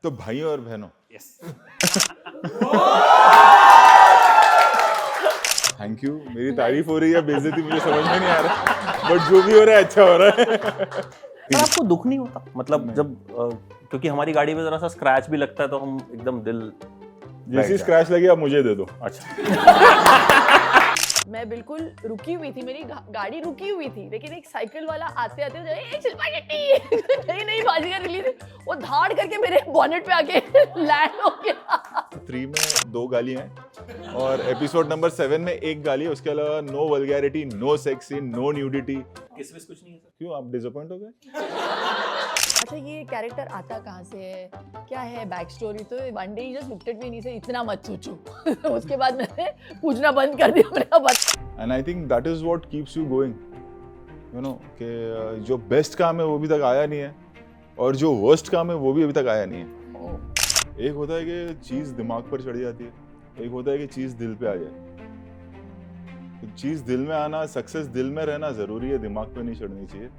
तो भाइयों और बहनों, यस थैंक यू। मेरी तारीफ हो रही है, बेइज्जती मुझे समझ में नहीं आ रहा, बट जो भी हो रहा है अच्छा हो रहा है। पर आपको दुख नहीं होता मतलब जब क्योंकि हमारी गाड़ी में जरा सा स्क्रैच भी लगता है तो हम एकदम दिल जैसी स्क्रैच लगी आप मुझे दे दो। अच्छा मैं बिल्कुल रुकी हुई थी, मेरी गाड़ी रुकी हुई थी, लेकिन एक साइकिल वाला आते आते शिल्पा शेट्टी नई नई बाजीगर रिलीज, वो धाड़ करके मेरे बॉनेट पे आके लैंड हो गया। 3 में 2 गालियां हैं और एपिसोड नंबर 7 में 1 गाली है, उसके अलावा no vulgarity, no sex scene, no nudity. किस में कुछ नहीं है सर क्यों आप डिसअपॉइंट हो गए? अच्छा, ये कैरेक्टर आता कहाँ से है, क्या है बैक स्टोरी? तो one day he just looked at me नहीं से इतना मत सोचो। उसके बाद मैंने पूछना बंद कर दिया, मैंने कहा बस। And I think that is what keeps you going, you know, कि जो बेस्ट काम है वो अभी तक आया नहीं है और जो वर्स्ट काम है वो भी अभी तक आया नहीं है। एक होता है कि चीज़ दिमाग पर चढ़ जाती है, एक होता है कि चीज़ दिल पे आ जाए। तो चीज़ दिल में आना, सक्सेस दिल में रहना ज़रूरी है, दिमाग पे नहीं चढ़नी चाहिए।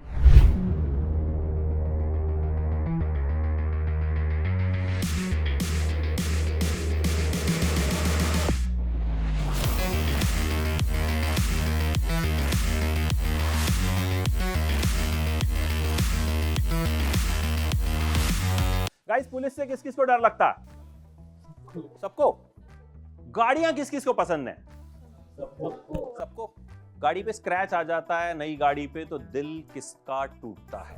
गाइस पुलिस से किस किस को डर लगता है? सबको। गाड़ियां किस किस को पसंद है? सबको। गाड़ी पे स्क्रैच आ जाता है नई गाड़ी पे तो दिल किसका टूटता है?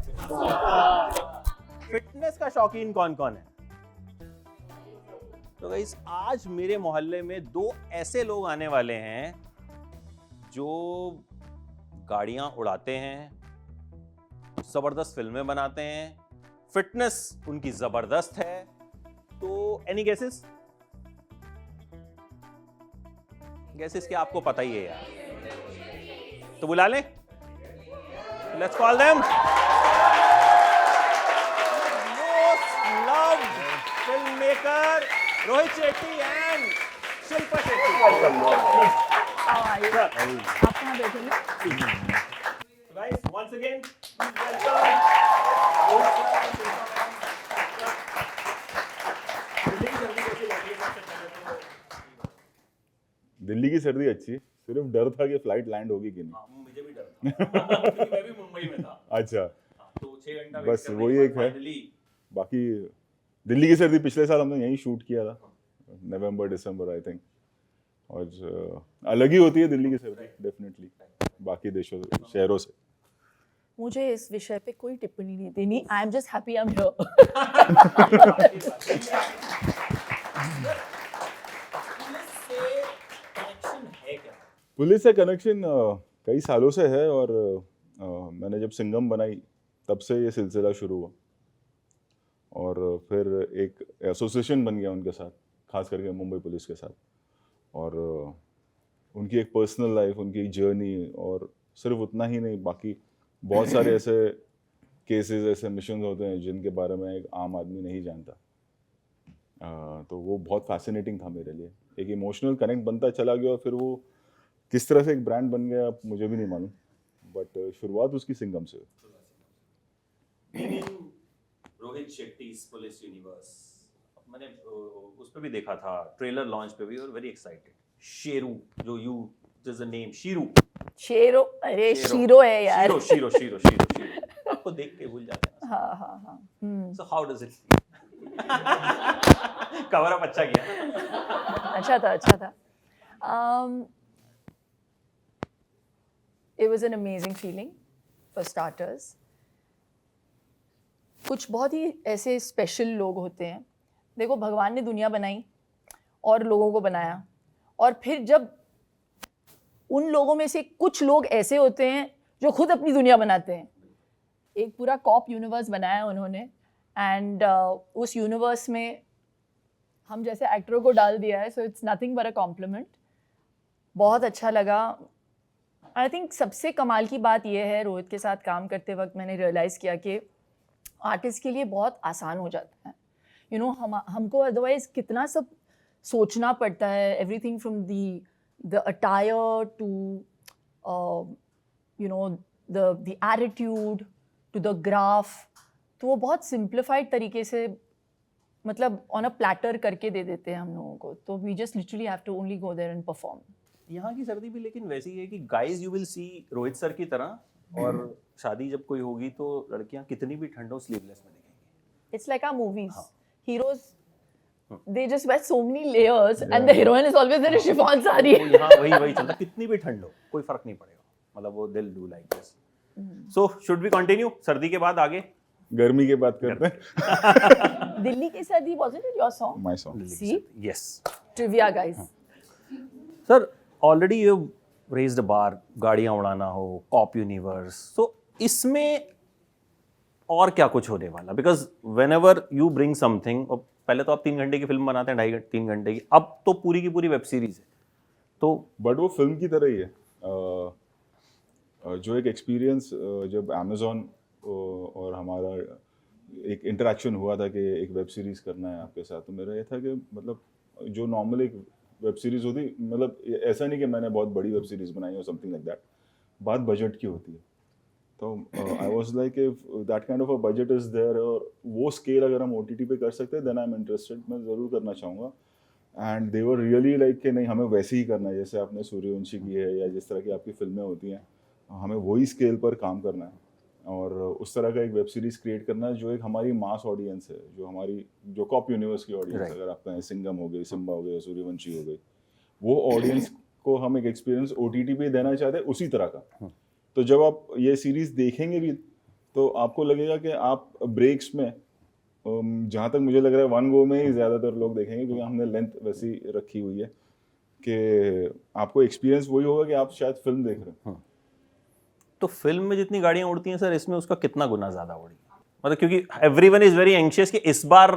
फिटनेस का शौकीन कौन कौन है? तो गाइस आज मेरे मोहल्ले में 2 ऐसे लोग आने वाले हैं जो गाड़ियां उड़ाते हैं, जबरदस्त फिल्में बनाते हैं, फिटनेस उनकी जबरदस्त है। तो एनी गेसेस? गेसेस क्या आपको पता ही है यार, तो बुला लें। Let's call them most loved film maker Rohit Shetty and Shilpa Shetty. आप कहाँ बैठे ना? गाइस वंस अगेन दिल्ली की सर्दी अच्छी, सिर्फ डर था कि फ्लाइट लैंड होगी कि नहीं। मुझे भी डर था क्योंकि मैं भी मुंबई में था। अच्छा, तो 6 घंटा बस वही एक है। बाकी दिल्ली की सर्दी पिछले साल हमने यहीं शूट किया था, नवंबर दिसंबर आई थिंक, और अलग ही होती है दिल्ली की सर्दी डेफिनेटली बाकी देशों शहरों से। मुझे इस विषय पे कोई टिप्पणी नहीं देनी। I am just happy I am here. Police से कनेक्शन कई सालों से है और मैंने जब सिंघम बनाई तब से ये सिलसिला शुरू हुआ और फिर एक एसोसिएशन बन गया उनके साथ, खास करके मुंबई पुलिस के साथ, और उनकी एक पर्सनल लाइफ, उनकी जर्नी, और सिर्फ उतना ही नहीं, बाकी बहुत सारे ऐसे केसेस, ऐसे मिशन होते हैं जिनके बारे में एक आम आदमी नहीं जानता। तो वो बहुत फैसिनेटिंग था मेरे लिए, एक इमोशनल कनेक्ट बनता चला गया और फिर वो किस तरह से एक ब्रांड बन गया मुझे भी नहीं मालूम, बट शुरुआत उसकी सिंघम से। रोहित शेट्टी पुलिस यूनिवर्स, मैंने उस पे भी देखा था, ट्रेलर लॉन्च पे भी, और वेरी एक्साइटेड। शेरू, जो you is the name, Shiru. Shero, अरे शीरो है यार। शीरो शीरो शीरो शीरो आपको देख के भूल जाते हैं। हाँ हाँ हाँ। So how does it cover up अच्छा किया। अच्छा था, अच्छा था। It was an amazing feeling for starters. कुछ बहुत ही ऐसे स्पेशल लोग होते हैं। देखो, भगवान ने दुनिया बनाई और लोगों को बनाया, और फिर जब उन लोगों में से कुछ लोग ऐसे होते हैं जो खुद अपनी दुनिया बनाते हैं। एक पूरा कॉप यूनिवर्स बनाया उन्होंने, एंड उस यूनिवर्स में हम जैसे एक्टरों को डाल दिया है, so it's nothing but a compliment. बहुत अच्छा लगा। आई थिंक सबसे कमाल की बात यह है, रोहित के साथ काम करते वक्त मैंने रियलाइज़ किया कि आर्टिस्ट के लिए बहुत आसान हो जाता है। यू नो, हमको अदरवाइज कितना सब सोचना पड़ता है, everything from the attire to you know the attitude to the graph. तो वो बहुत सिंप्लीफाइड तरीके से मतलब ऑन अ प्लेटर करके दे देते हैं हम लोगों को, तो we just literally have to only go there and perform. यहाँ की सर्दी भी लेकिन वैसी है कि guys you will see Rohit sir की तरह, और शादी जब कोई होगी तो लड़कियां कितनी भी ठंड हो स्लीवलेस में दिखेंगी। It's like our movies. हाँ. Heroes, they just wear so many layers, and the heroine is always there in chiffon saree. तो यहाँ वही चलता, कितनी भी ठंड हो कोई फर्क नहीं पड़ेगा, मतलब वो दिल do like this. So should we continue सर्दी के बाद आगे? गर्मी की बात करते हैं। Dilli ki sardi, wasn't it your song? My song. See? Yes Trivia, guys. Sir, already you raised a bar, गाड़ियां उड़ाना हो, कॉप यूनिवर्स, सो इसमें और क्या कुछ होने वाला? Because when ever you bring something, और पहले तो आप 3 घंटे की फिल्म बनाते हैं, 3 घंटे की, अब तो पूरी की पूरी वेब सीरीज है, तो बट वो फिल्म की तरह ही है। जो एक एक्सपीरियंस जब अमेजोन और हमारा एक इंटरेक्शन हुआ था कि एक वेब सीरीज करना है आपके साथ, तो मेरा ये था कि मतलब जो नॉर्मल एक वेब सीरीज होती, मतलब ऐसा नहीं कि मैंने बहुत बड़ी वेब सीरीज बनाई और समथिंग लाइक दैट, बात बजट की होती है। तो I was like if that kind of a budget is there और वो स्केल अगर हम ओटीटी पे कर सकते हैं, देन आई एम इंटरेस्टेड, मैं ज़रूर करना चाहूँगा। And they were really like कि नहीं, हमें वैसे ही करना है जैसे आपने सूर्यवंशी की है या जिस तरह की आपकी फिल्में होती हैं, हमें वही स्केल पर काम करना है और उस तरह का एक वेब सीरीज क्रिएट करना है जो एक हमारी मास ऑडियंस है, जो हमारी जो कॉप यूनिवर्स की ऑडियंस, अगर आप कहें सिंघम हो गई, सिम्बा हो गई, सूर्यवंशी हो गई, वो ऑडियंस को हम एक एक्सपीरियंस ओटीटी पे देना चाहते हैं उसी तरह का। तो जब आप ये सीरीज देखेंगे भी तो आपको लगेगा कि आप ब्रेक्स में, जहाँ तक मुझे लग रहा है 1 गो में ही ज़्यादातर लोग देखेंगे, क्योंकि हमने लेंथ वैसी रखी हुई है कि आपको एक्सपीरियंस वही होगा कि आप शायद फिल्म देख रहे हैं। तो फिल्म में जितनी गाड़ियां उड़ती हैं सर, इसमें उसका कितना गुना ज्यादा उड़ी? मतलब क्योंकि एवरीवन इज वेरी एंशियस कि इस बार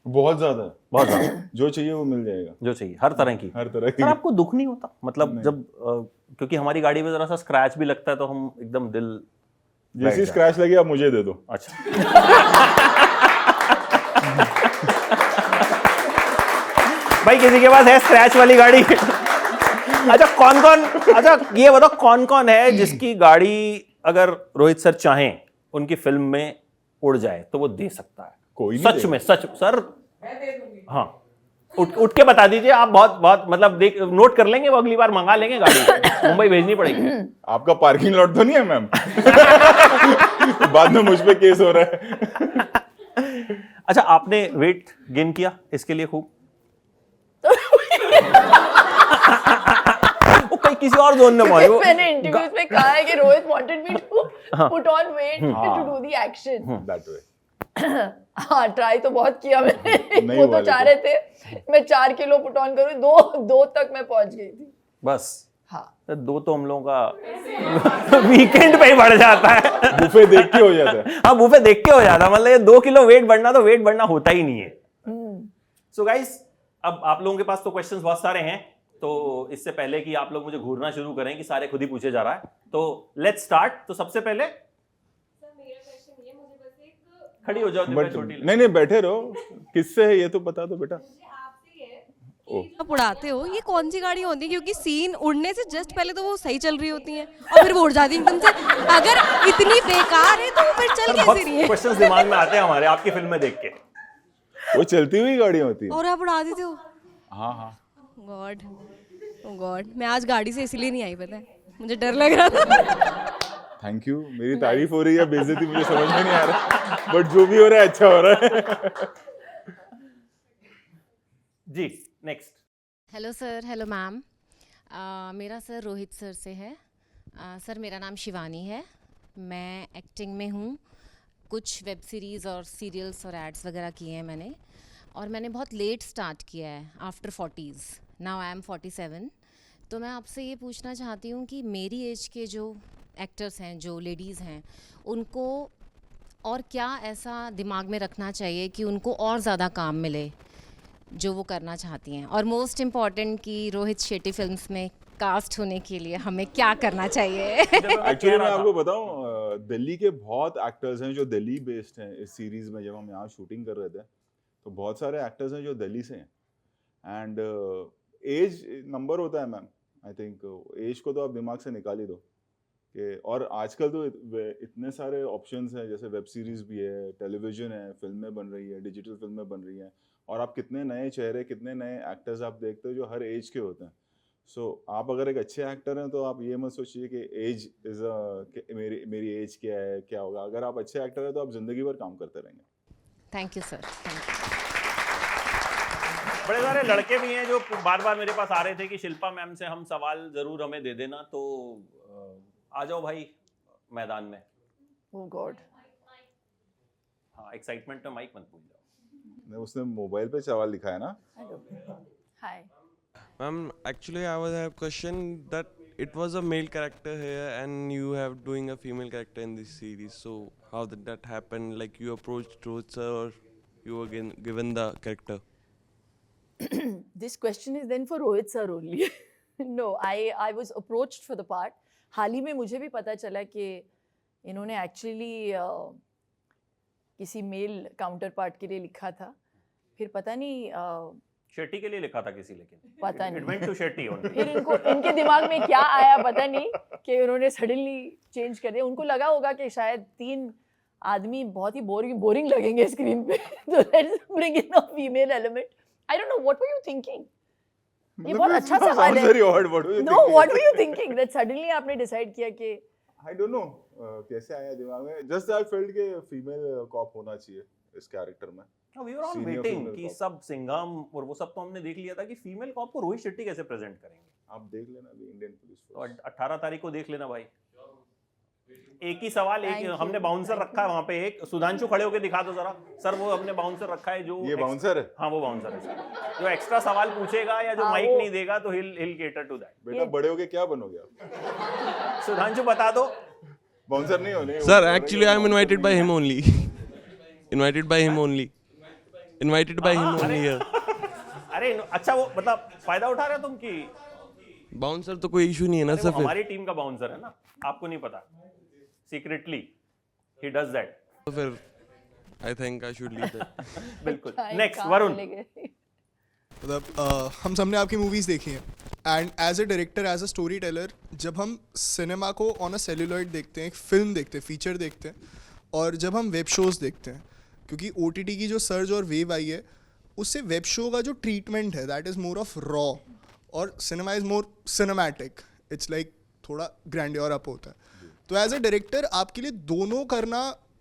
बहुत ज़्यादा है, बहुत ज्यादा जो चाहिए वो मिल जाएगा, जो चाहिए हर तरह की। हर तरह की। सर आपको दुख नहीं होता, मतलब जब क्योंकि हमारी गाड़ी में जरा सा स्क्रैच भी लगता है तो हम एकदम दिल जैसी स्क्रैच लगी आप मुझे दे दो। अच्छा भाई किसी के पास है स्क्रैच वाली गाड़ी? अच्छा ये बताओ कौन कौन है जिसकी गाड़ी अगर रोहित सर चाहें उनकी फिल्म में उड़ जाए तो वो दे सकता है? कोई नहीं सच देगा। में, सच सर? हाँ, उठ के बता दीजिए आप, बहुत मतलब देख नोट कर लेंगे, वो अगली बार मंगा लेंगे गाड़ी, मुंबई भेजनी पड़ेगी। आपका पार्किंग लॉट तो नहीं है मैम? बाद में मुझ पे केस हो रहा है। अच्छा, आपने वेट गेन किया इसके लिए खूब? वो कहीं किसी और जोन में पहुंचे। मैंने इंटरव्यूज में कहा है कि Rohit wanted me to put on weight to do the action. That way. हाँ, ट्राई तो बहुत किया मैंने। नहीं वो हुआ तो चाह रहे थे मैं 4 किलो पुट ऑन करूँ, 2 तक मैं पहुंच गई थी। बस हाँ, 2 तो हम लोगों का वीकेंड पे ही बढ़ जाता है। बुफे देख के हो जाता है। हाँ, बुफे देख के हो जाता है, मतलब ये 2 किलो वेट बढ़ना तो वेट बढ़ना होता ही नहीं है। सो गाइस, अब आप लोगों के पास तो क्वेश्चंस बहुत सारे हैं, तो इससे पहले कि आप लोग मुझे घूरना शुरू करें कि सारे खुद ही पूछे जा रहा है, तो लेट्स स्टार्ट। तो सबसे पहले खड़ी हो जाओ, बट छोटी नहीं बैठे रहो, किससे है ये तो बता दो बेटा। आप उड़ाते हो, ये कौन सी गाड़ी होती है? क्योंकि सीन उड़ने से जस्ट पहले तो वो सही चल रही होती हैं और फिर वो उड़ जाती है एकदम से। अगर इतनी बेकार है तो वो फिर चल कैसे रही है? क्वेश्चंस दिमाग में आते हैं हमारे आपकी फिल्म में देख के। वो चलती हुई गाड़ियां होती हैं। और आप उड़ा देते हो? हाँ। गॉड, ओ गॉड, मैं आज गाड़ी से इसलिए नहीं आई, पता है मुझे डर लग रहा था। Thank you. मेरी तारीफ हो रही है, बेइज्जती मुझे समझ में नहीं आ रहा, बट जो भी हो रहा है अच्छा हो रहा है। जी, next. Hello sir, hello ma'am. मेरा सर रोहित सर से है। सर मेरा नाम शिवानी है, मैं एक्टिंग में हूँ, कुछ वेब सीरीज़ और सीरियल्स और एड्स वगैरह किए हैं मैंने, और मैंने बहुत लेट स्टार्ट किया है, after 40s। Now I am 47। तो मैं आपसे ये पूछना चाहती हूँ कि मेरी एज के जो एक्टर्स हैं, जो लेडीज़ हैं, उनको और क्या ऐसा दिमाग में रखना चाहिए कि उनको और ज़्यादा काम मिले जो वो करना चाहती हैं, और मोस्ट इम्पॉर्टेंट कि रोहित शेट्टी फिल्म्स में कास्ट होने के लिए हमें क्या करना चाहिए? एक्चुअली मैं आपको बताऊं, दिल्ली के बहुत एक्टर्स हैं जो दिल्ली बेस्ड हैं। इस सीरीज में जब हम यहाँ शूटिंग कर रहे थे तो बहुत सारे एक्टर्स हैं जो दिल्ली से हैं। एंड एज नंबर होता है मैम, आई थिंक एज को तो आप दिमाग से निकाल ही दो कि और आजकल तो इतने सारे ऑप्शंस हैं, जैसे वेब सीरीज भी है, टेलीविजन है, फिल्में बन रही है, डिजिटल फिल्में बन रही हैं, और आप कितने नए चेहरे, कितने नए एक्टर्स आप देखते हो जो हर एज के होते हैं। सो आप अगर एक अच्छे एक्टर हैं तो आप ये मत सोचिए कि एज मेरी एज क्या है, क्या होगा। अगर आप अच्छे एक्टर हैं तो आप जिंदगी भर काम करते रहेंगे। Thank you sir, thank you. बड़े सारे लड़के भी हैं जो बार बार मेरे पास आ रहे थे कि शिल्पा मैम से हम सवाल जरूर हमें दे देना, तो आ जाओ भाई मैदान में। ओह गॉड, हाँ, एक्साइटमेंट में माइक मत भूल जाओ। उसने मोबाइल पे सवाल लिखा है ना। हाय Ma'am, actually, I was have question that it was a male character here, and you have doing a female character in this series. So how did that happen? Like you approached Rohit sir, or you were given the character? this question is then for Rohit sir only. No, I was approached for the part. हाल ही में मुझे भी पता चला कि इन्होंने actually किसी mail counter part के लिए लिखा था, फिर पता नहीं शेट्टी के लिए लिखा था किसी, लेकिन पता इट नहीं वेंट टू शेट्टी ओनली। फिर इनके दिमाग में क्या आया पता नहीं कि उन्होंने सडनली चेंज कर दिया। उनको लगा होगा कि शायद 3 आदमी बहुत ही बोरिंग लगेंगे स्क्रीन पे, तो let's bring in a female element. I don't know what were you thinking. ये बहुत अच्छा सवाल है। No, what were you thinking that suddenly आपने डिसाइड किया कि आई डोंट नो कैसे आया दिमाग में। जस्ट आई फेल्ट के फीमेल कॉप होना चाहिए इस कैरेक्टर में। We were all Senior waiting female कि cop. सब सिंघम और वो सब तो हमने देख लिया था कि फीमेल कॉप को रोहित शेट्टी कैसे प्रेजेंट करेंगे। आप देख लेना अभी इंडियन पुलिस तो फोर्स। 18 तारीख को देख लेना भाई। एक ही सवाल, Thank एक you, हमने बाउंसर रखा है वहां पे। एक सुधांशु खड़े होके दिखा दो जरा सर, वो हमने बाउंसर रखा है जो ये बाउंसर है। हाँ वो बाउंसर है सर, जो एक्स्ट्रा सवाल पूछेगा या जो हाँ, माइक वो- नहीं देगा तो हिल केटर टू दैट। बेटा बड़े होके क्या बनोगे आप? सुधांशु बता दो। बाउंसर नहीं होने। Sir, actually, I am invited by him only. Invited by him only. Invited by him only here. अरे अच्छा, वो मतलब फायदा उठा रहे हो तुम कि Bouncer तो कोई इशू नहीं है ना अरे सर वो फिर। हमारी टीम का बाउंसर है ना, आपको नहीं पता। Secretly he does that. तो फिर I think I should leave that. बिल्कुल। भाई नेक्स्ट कहाँ वरुण। चले गए? मतलब हम सबने आपकी मूवीज़ देखी हैं, and as a director, as a storyteller, जब हम सिनेमा को ऑन अ सेल्यूलॉइड देखते हैं, एक फिल्म देखते हैं, फीचर देखते हैं, और जब हम वेब शोज़ देखते हैं, क्योंकि OTT की जो सर्ज और वेव आई है, उससे वेब शो का जो ट्रीटमेंट है that is more of raw, और cinema is more cinematic, it's like थोड़ा ग्रैंडियर अप होता है। तो एज अ डायरेक्टर आपके लिए दोनों करना,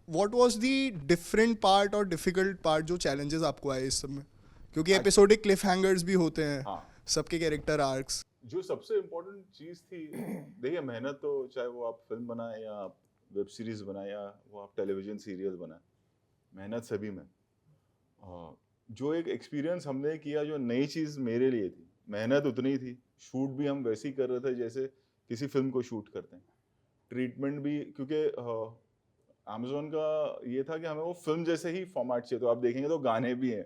what was the different part और डिफिकल्ट पार्ट जो चैलेंजेस आपको आए इस सब में? क्योंकि एपिसोडिक क्लिफ हैंगर्स भी होते हैं, हाँ। सबके कैरेक्टर आर्क्स। जो सबसे इम्पोर्टेंट चीज़ थी, देखिए मेहनत तो चाहे वो आप फिल्म बनाए या आप वेब सीरीज बनाए या वो आप टेलीविजन सीरियल बनाए, मेहनत सभी में। जो एक एक्सपीरियंस हमने किया, जो नई चीज़ मेरे लिए थी, मेहनत उतनी थी, शूट भी हम वैसे ही कर रहे थे जैसे किसी फिल्म को शूट करते हैं, ट्रीटमेंट भी, क्योंकि अमेजोन का ये था कि हमें वो फिल्म जैसे ही फॉर्मेट चाहिए। तो आप देखेंगे तो गाने भी हैं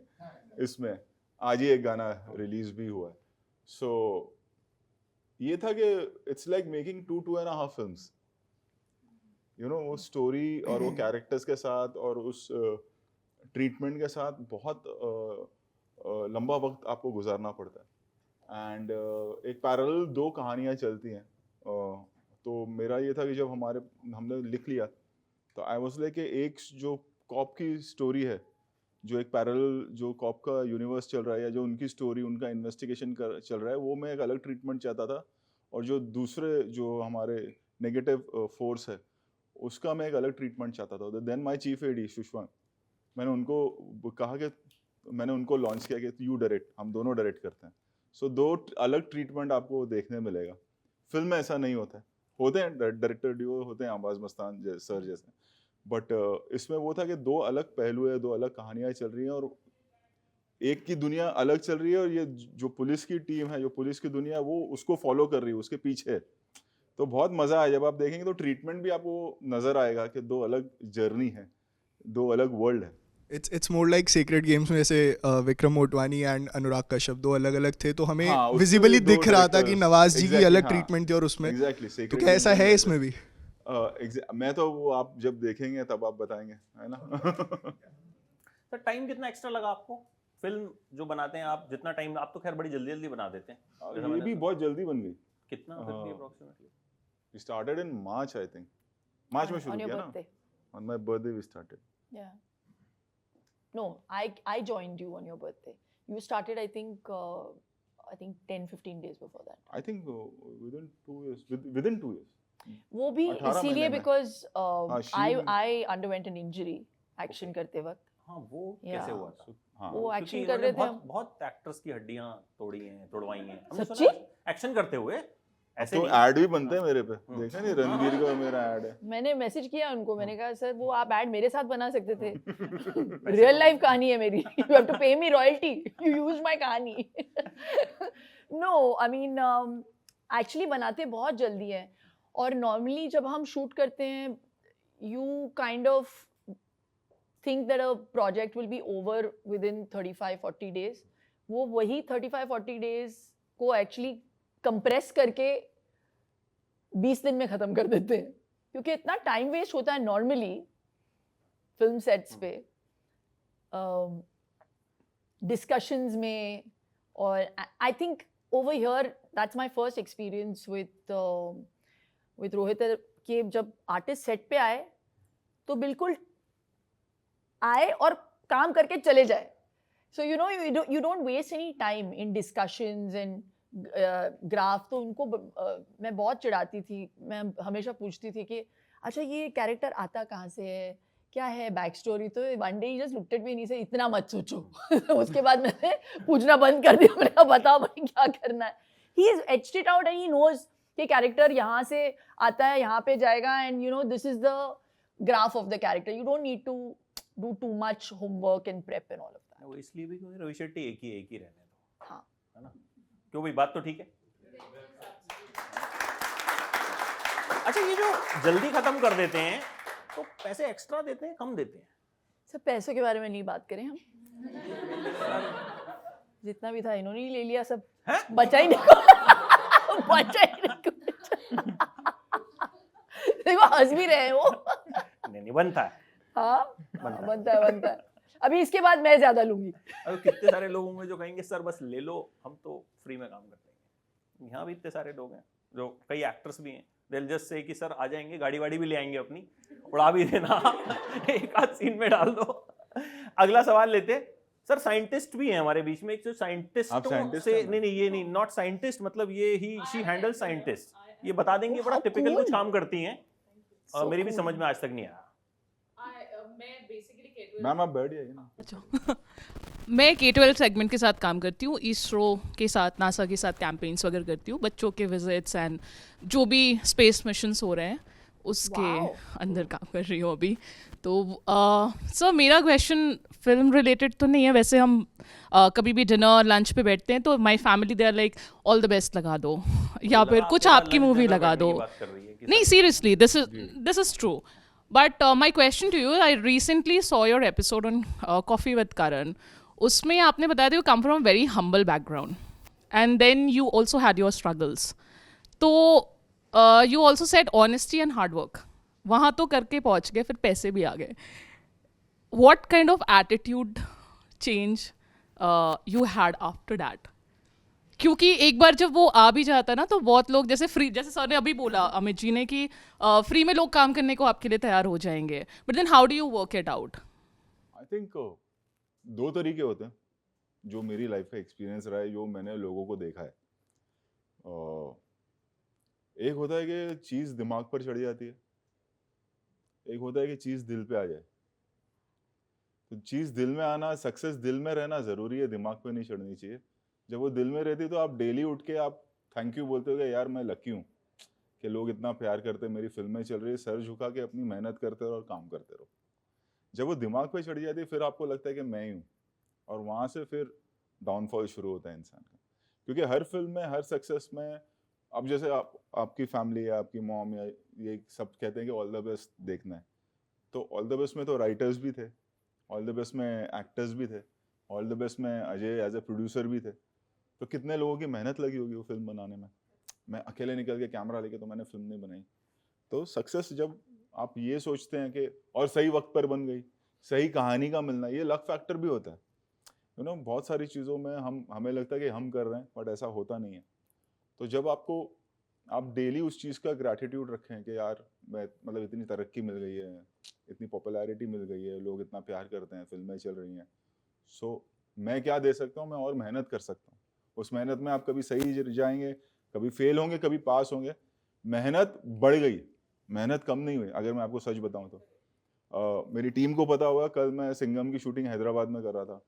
इसमें, आज ही एक गाना रिलीज भी हुआ है। सो ये था कि it's like making 2.5 films, you know, वो स्टोरी और वो कैरेक्टर्स के साथ और उस ट्रीटमेंट के साथ बहुत लंबा वक्त आपको गुजारना पड़ता है। एंड एक पैरेलल 2 कहानियाँ चलती हैं। तो मेरा ये था कि जब हमने लिख लिया तो आई वाज लाइक एक जो कॉप की स्टोरी है, जो एक पैरेलल जो कॉप का यूनिवर्स चल रहा है या जो उनकी स्टोरी, उनका इन्वेस्टिगेशन चल रहा है, वो मैं एक अलग ट्रीटमेंट चाहता था। और जो दूसरे जो हमारे नेगेटिव फोर्स है उसका मैं एक अलग ट्रीटमेंट चाहता था। Then my chief AD Sushma, मैंने उनको कहा कि मैंने उनको लॉन्च किया कि यू डायरेक्ट, हम दोनों डायरेक्ट करते हैं। सो 2 अलग ट्रीटमेंट आपको देखने मिलेगा। फिल्म में ऐसा नहीं होता है, होते हैं डायरेक्टर ड्यूओ होते हैं, आवाज मस्तान सर जैसे, बट इसमें वो था कि 2 अलग पहलू है, 2 अलग कहानियाँ चल रही हैं और एक की दुनिया अलग चल रही है और ये जो पुलिस की टीम है, जो पुलिस की दुनिया, वो उसको फॉलो कर रही है, उसके पीछे है। तो बहुत मज़ा आया जब आप देखेंगे तो ट्रीटमेंट भी आपको नज़र आएगा कि 2 अलग जर्नी है, 2 अलग वर्ल्ड है। It's more like secret games में जैसे विक्रम मोटवानी एंड अनुराग कश्यप 2 अलग अलग थे, तो हमें हाँ, उसमें विजिबली भी 2 दिख रहा था कि directors, नवाज जी की exactly, अलग हाँ, ट्रीटमेंट थी और उसमें एग्जैक्टली। तो क्या ऐसा है इसमें भी? मैं तो वो आप जब देखेंगे तब आप बताएंगे, है ना। सर टाइम कितना एक्स्ट्रा लगा आपको? फिल्म जो बनाते हैं आप, जितना टाइम, आप तो खैर बड़ी जल्दी जल्दी बना देते हैं। जैसा ये मैंने भी सुना। बहुत जल्दी बन गई। कितना फिर भी हाँ। Approximately? We started in March, I think. March में शुरू on your किया ना? birthday. On my birthday we started. Yeah. No, I joined you on your birthday. You started, I think 10-15 days before that. I think within 2 years. Within 2 years. वो भी 18 इसीलिए महीने में। because she- I underwent an injury action करते वक्त. हाँ वो Yeah. कैसे हुआ था? हाँ. वो क्योंकि एक्शन कर इन्होंने रहे थे बहुत हम. बहुत एक्टर्स की हड्डियां तोड़ी हैं, तोड़वाई हैं. हमने सच्ची? सुना एक्शन करते हुए ऐसे तो नहीं. ऐड भी बनते हैं मेरे पे. देखा नहीं रणवीर का मेरा ऐड है. मैंने मैसेज किया उनको, मैंने कहा सर वो आप ऐड मेरे साथ बना सकते थे. वैसे रियल तो- लाइफ कहानी है मेरी. यू हैव टू पे मी रॉयल्टी. यू यूज माय कहानी. नो आई मीन एक्चुअली बनाते बहुत जल्दी है. और नॉर्मली जब हम शूट करते हैं you kind of think that a project will be over within 35-40 days. वो वही 35-40 days को actually compress करके 20 दिन में ख़त्म कर देते हैं, क्योंकि इतना टाइम वेस्ट होता है नॉर्मली फिल्म सेट्स पे डिस्कशंस में. और I think over here that's my first experience with Rohit कि जब आर्टिस्ट सेट पे आए तो बिल्कुल आए और काम करके चले जाए. So you know you don't waste any time in discussions and graph. तो उनको मैं बहुत चिढ़ाती थी. मैं हमेशा पूछती थी कि अच्छा ये कैरेक्टर आता कहाँ से है, क्या है बैक स्टोरी. तो one day he just looked at me and he said इतना मत सोचो. उसके बाद मैंने पूछना बंद कर दिया. मैंने कहा बताओ भाई क्या करना है. He is etched it out and he knows कि कैरेक्टर यहाँ से आता है, यहाँ पे जाएगा, and you know this is the graph of the character. You don't need to do too much homework and prep and all of that. वो इसलिए भी क्योंकि रोहित शेट्टी एक ही रहने दो. हाँ. है ना? क्यों भाई, बात तो ठीक है. अच्छा ये जो जल्दी खत्म कर देते हैं तो पैसे एक्स्ट्रा देते हैं, कम देते हैं? सब पैसों के बारे में नहीं बात करें हम. जितना भी था इन्होंने ही ले लिया सब. हैं? बचा ही नहीं. बचा ही नहीं. देखो हंस भी रहे हैं वो. नहीं बनता है. हाँ बनता है. अभी इसके बाद मैं ज्यादा लूंगी. अरे कितने सारे लोग होंगे जो कहेंगे सर बस ले लो, हम तो फ्री में काम कर देंगे. यहाँ भी इतने सारे लोग हैं, जो कई एक्टर्स भी हैं, they'll just say कि सर आ जाएंगे, गाड़ी वाड़ी भी ले आएंगे अपनी, उड़ा भी देना, एक आध सीन में डाल दो. अगला सवाल लेते. सर साइंटिस्ट भी हैं हमारे बीच में. एक जो साइंटिस्ट से नहीं ये नहीं, नॉट साइंटिस्ट, मतलब ये ही शी हैंडल साइंटिस्ट. ये बता देंगे बड़ा टिपिकल कुछ काम करती हैं. मेरी भी समझ में आज तक नहीं आया. मैम आप बैठ जाइए ना. मैं K-12 सेगमेंट के साथ काम करती हूँ. इसरो के साथ, नासा के साथ कैंपेन्स वगैरह करती हूँ. बच्चों के विजिट्स एंड जो भी स्पेस मिशंस हो रहे हैं उसके अंदर काम कर रही हूँ अभी. तो सर मेरा क्वेश्चन फिल्म रिलेटेड तो नहीं है. वैसे हम कभी भी डिनर लंच पे बैठते हैं तो my family they are like all the best लगा दो या फिर कुछ आपकी मूवी लगा दो. नहीं seriously this is true. But my question to you, I recently saw your episode on Coffee with Karan. उसमें आपने बताया था you come from a very humble background, and then you also had your struggles. तो you also said honesty and hard work. वहाँ तो करके पहुँच गए, फिर पैसे भी आ गए. What kind of attitude change you had after that? क्योंकि एक बार जब वो आ भी जाता है ना तो बहुत लोग जैसे सर ने अभी बोला अमित जी ने कि फ्री में लोग काम करने को आपके लिए तैयार हो जाएंगे. But then how do you work it out? I think 2 तरीके होते हैं जो मेरी लाइफ का एक्सपीरियंस रहा है, जो मैंने लोगों को देखा है. एक होता है कि चीज़ दिमाग पर चढ़ जाती है, एक होता है कि चीज़ दिल पे आ जाए. तो चीज़ दिल में आना, सक्सेस दिल में रहना ज़रूरी है, दिमाग पे नहीं चढ़नी चाहिए. जब वो दिल में रहती तो आप डेली उठ के आप थैंक यू बोलते हो कि यार मैं लकी हूँ कि लोग इतना प्यार करते हैं, मेरी फिल्में चल रही है, सर झुका के अपनी मेहनत करते रहो और काम करते रहो. जब वो दिमाग पे चढ़ जाती है फिर आपको लगता है कि मैं ही हूँ, और वहाँ से फिर डाउनफॉल शुरू होता है इंसान का. क्योंकि हर फिल्म में, हर सक्सेस में, अब जैसे आपकी फैमिली या आपकी मॉम या ये सब कहते हैं कि ऑल द बेस्ट देखना है, तो ऑल द बेस्ट में तो राइटर्स भी थे, ऑल द बेस्ट में एक्टर्स भी थे, ऑल द बेस्ट में अजय एज ए प्रोड्यूसर भी थे. तो कितने लोगों की मेहनत लगी होगी वो फिल्म बनाने में. मैं अकेले निकल के कैमरा लेके तो मैंने फिल्म नहीं बनाई. तो सक्सेस जब आप ये सोचते हैं कि और सही वक्त पर बन गई, सही कहानी का मिलना, ये लक फैक्टर भी होता है. यू नो बहुत सारी चीज़ों में हमें लगता है कि हम कर रहे हैं बट ऐसा होता नहीं है. तो जब आपको आप डेली उस चीज़ का ग्रैटिट्यूड रखें कि यार मैं मतलब इतनी तरक्की मिल गई है, इतनी पॉपुलैरिटी मिल गई है, लोग इतना प्यार करते हैं, फिल्में चल रही हैं, सो मैं क्या दे सकता हूँ, मैं और मेहनत कर सकता हूँ। उस मेहनत में आप कभी सही जाएंगे, कभी फेल होंगे, कभी पास होंगे। मेहनत बढ़ गई, मेहनत कम नहीं हुई। अगर मैं आपको सच बताऊँ तो मेरी टीम को पता होगा, कल मैं सिंघम की शूटिंग हैदराबाद में कर रहा था,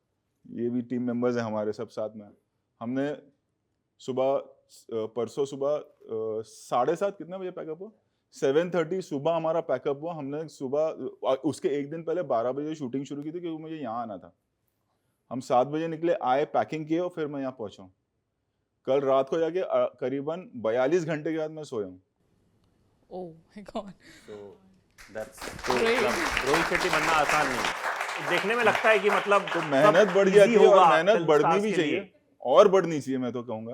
ये भी टीम मेंबर्स हैं हमारे सब साथ में। हमने सुबह परसों सुबह 7:30 कितना बजे पैकअप हुआ, 7:30 सुबह हमारा पैकअप हुआ। हमने सुबह उसके एक दिन पहले 12 बजे शूटिंग शुरू की थी क्योंकि मुझे यहाँ आना था। हम 7 बजे निकले, आए, पैकिंग किए और फिर मैं यहाँ पहुंचा हूँ। कल रात को जाके करीबन 42 घंटे के बाद मैं सोया हूँ। Oh my God. तो रोहित शेट्टी बनना आसान नहीं, देखने में लगता है कि मतलब तो मेहनत बढ़ जाती है और मेहनत बढ़नी भी चाहिए और बढ़नी चाहिए, मैं तो कहूँगा,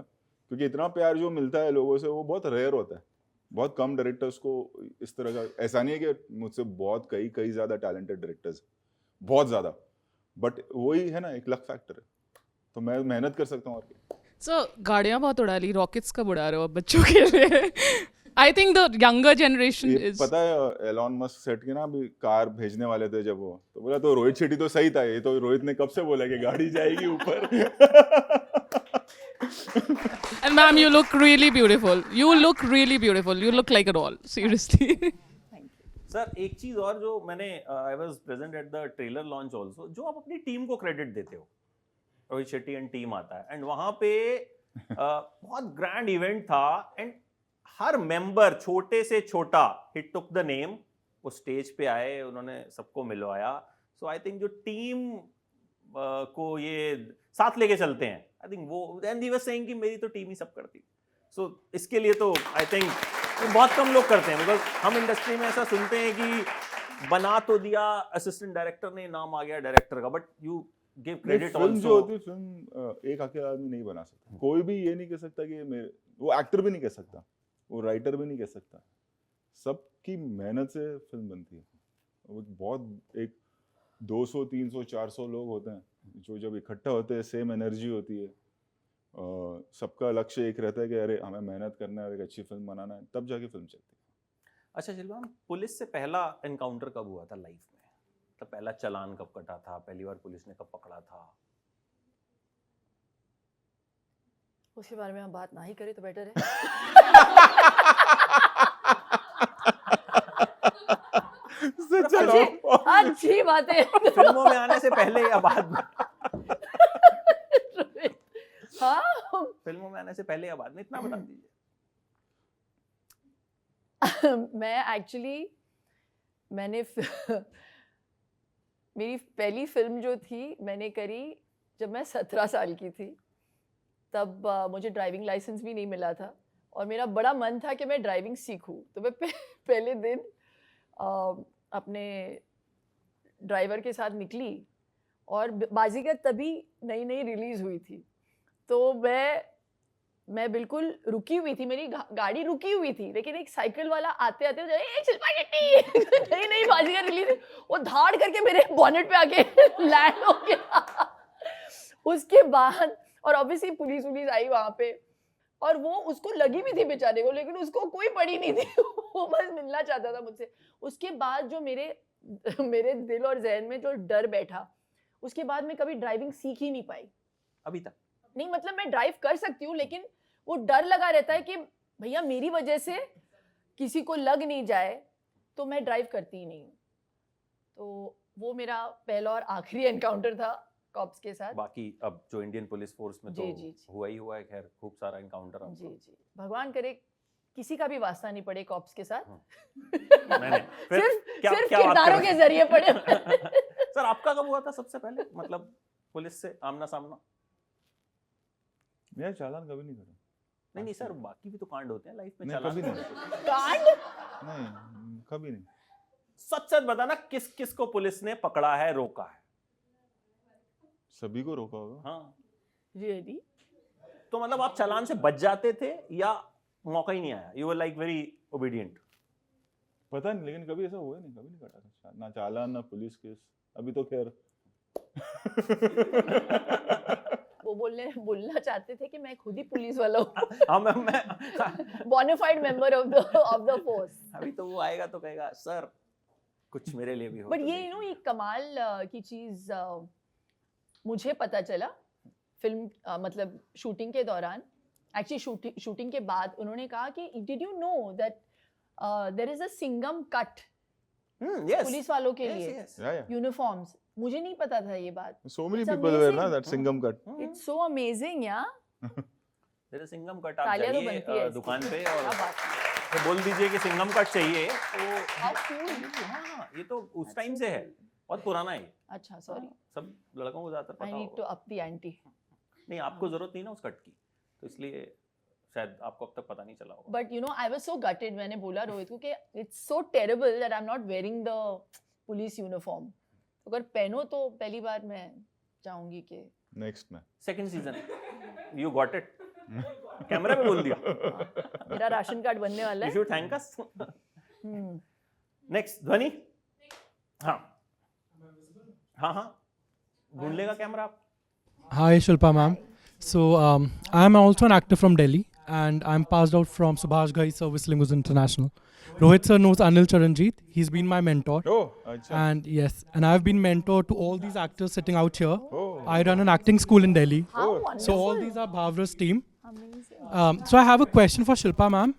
क्योंकि इतना प्यार जो मिलता है लोगों से वो बहुत रेयर होता है। बहुत कम डायरेक्टर्स को इस तरह का, ऐसा नहीं है कि मुझसे बहुत कई ज़्यादा टैलेंटेड डायरेक्टर्स, बहुत ज़्यादा, बट वही है ना, एक लक फैक्टर है। तो मैं मेहनत कर सकता हूँ और क्या। So गाड़ियाँ बहुत उड़ा ली, रॉकेट्स कब उड़ा रहे हो अब बच्चों के लिए? I think the younger generation ये is. पता है एलॉन मस्क सेट के ना अभी कार भेजने वाले थे जब वो, तो बोला तो रोहित शेट्टी तो सही था, ये तो रोहित ने कब से बोला कि गाड़ी जाएगी ऊपर। And ma'am, you look really beautiful. You look really beautiful. You look like a doll. Seriously. Sir एक चीज और जो मैंने I was present at the trailer launch also, जो आप अपनी टीम को क्रेडिट देते हो, रोहित शेट्टी एंड टीम आता है एंड वहां पे बहुत ग्रैंड इवेंट था एंड हर मेंबर छोटे से छोटा ही टुक द नेम, वो स्टेज पे आए, उन्होंने सबको मिलवाया। सो आई थिंक जो टीम को ये साथ लेके चलते हैं, आई थिंक वो एंड ही वाज सेइंग कि मेरी तो टीम ही सब करती। सो इसके लिए तो आई थिंक ये बहुत कम लोग करते हैं, बिकॉज हम इंडस्ट्री में ऐसा सुनते हैं कि बना तो दिया असिस्टेंट डायरेक्टर ने, नाम आ गया डायरेक्टर का, but you give credit film जो आल्सो। होती है, फिल्म एक अकेला आदमी नहीं बना सकता। कोई भी ये नहीं कह सकता कि मेरे, वो एक्टर भी नहीं कह सकता, वो राइटर भी नहीं कह सकता। सबकी मेहनत से फिल्म बनती है। वो बहुत एक 200 300 400 लोग होते हैं जो जब इकट्ठा होते हैं, सेम एनर्जी होती है, सबका लक्ष्य एक रहता है कि अरे हमें मेहनत करना है और एक अच्छी फिल्म बनाना है, तब जाके फिल्म चलती है। अच्छा शिल्पा, पुलिस से पहला एनकाउंटर कब हुआ था लाइफ में? मतलब पहला चालान कब कटा था, पहली बार पुलिस ने कब पकड़ा था? उसके बारे में हम बात ना ही करें तो बेटर है। अच्छी बात है। फिल्मों में आने से पहले या बाद में? हाँ, फिल्मों में आने से पहले या बाद में, इतना बता दीजिए। मैं एक्चुअली मेरी पहली फिल्म जो थी मैंने करी जब मैं 17 साल की थी। तब मुझे ड्राइविंग लाइसेंस भी नहीं मिला था और मेरा बड़ा मन था कि मैं ड्राइविंग सीखूं। तो मैं पहले दिन अपने ड्राइवर के साथ निकली और बाजीगर तभी नई नई रिलीज़ हुई थी। तो मैं बिल्कुल रुकी हुई थी, मेरी गाड़ी रुकी हुई थी, लेकिन एक साइकिल वाला आते आते शिल्पा शेट्टी नई नई बाजीगर रिलीज, वो धाड़ करके मेरे बॉनेट पे आके लैंड हो गया। उसके बाद और ऑब्वियसली पुलिस आई वहाँ पे और वो उसको लगी भी थी बेचारे को, लेकिन उसको कोई पड़ी नहीं थी। वो बस मिलना चाहता था मुझसे। उसके बाद जो मेरे दिल और जहन में जो डर बैठा, उसके बाद मैं कभी ड्राइविंग सीख ही नहीं पाई अभी तक नहीं। मतलब मैं ड्राइव कर सकती हूँ, लेकिन वो डर लगा रहता है कि भैया मेरी वजह से किसी को लग नहीं जाए, तो मैं ड्राइव करती ही नहीं हूँ। तो वो मेरा पहला और आखिरी एनकाउंटर था कॉप्स के साथ। बाकी अब जो इंडियन पुलिस फोर्स में तो जी। हुआ ही हुआ है, खैर खूब सारा एनकाउंटर। जी, भगवान करे किसी का भी वास्ता नहीं पड़े कॉप्स के साथ। नहीं, सिर्फ किरदारों के जरिए पड़े। सर आपका कब हुआ था सबसे पहले, मतलब पुलिस से आमना सामना? मेरा चालान कभी नहीं करा। नहीं सर, बाकी भी तो कांड होते हैं लाइफ में। नहीं, चालान कभी नहीं। कांड? नहीं, कभी नहीं। सच बताना, किस किस को पुलिस ने पकड़ा है, रोका है? सभी को रोका होगा। हाँ रियली? तो मतलब आप चालान से बच जाते थे या मौका ही नहीं आया? You were like very obedient? पता नहीं, लेकिन कभी ऐसा हुआ नहीं, कभी नहीं कटा था ना चालान ना पुलिस केस। अभी तो खैर वो बोल बोलना चाहते थे कि मैं खुद ही पुलिस वाला हूँ, हाँ मैं bona fide member of the force. अभी तो वो आएगा तो कहेगा सर कुछ मेरे लिए भी हो. बट तो ये यू नो देखिए. ये कमाल की चीज मुझे पता चला फिल्म मतलब शूटिंग के दौरान, एक्चुअली शूटिंग के बाद उन्होंने कहा कि did you know that there is a Singham cut Yes. Police वालों के Yes, लिए yes. Yeah. यूनिफॉर्म्स. मुझे नहीं पता था ये बात. So many It's people wear amazing. that Singham cut. It's so amazing यार. तेरे सिंघम कट आप तालियां तो बनती है जाइए इसकी. दुकान पे क्या और बात है. तो बोल दीजिए कि सिंघम कट चाहिए तो How cool. हाँ ये तो उस टाइम से है, बहुत पुराना है. अच्छा सॉरी, सब लड़कों को ज्यादातर आई पता नीड टू होगा. Up the anti. नहीं आपको जरूरत नहीं ना उस कट की, तो इसलिए शायद आपको अब तक पता नहीं चला होगा. But you know I was so gated. मैंने बोला रोहित को कि it's so terrible that I am not wearing the police uniform. अगर पहनो तो पहली बार मैं चाहूंगी कि Next में. Second season you got it, camera पे बोल दिया. मेरा राशन कार्ड बनने वाला यू है. Should thank us. Hmm. Next ध्वनि. हाँ हाँ हाँ ढूंढ लेगा कैमरा आप. Hi, Shilpa ma'am. So, I'm also an actor from Delhi, and I'm passed out from Subhash Ghai Service Lingus International. Rohit sir knows Anil Charanjit. He's been my mentor. Oh, अच्छा. And yes, and I've been mentor to all these actors sitting out here. Oh. I run an acting school in Delhi. How So all wonderful. these are Bhavra's team. Amazing. So I have a question for Shilpa ma'am.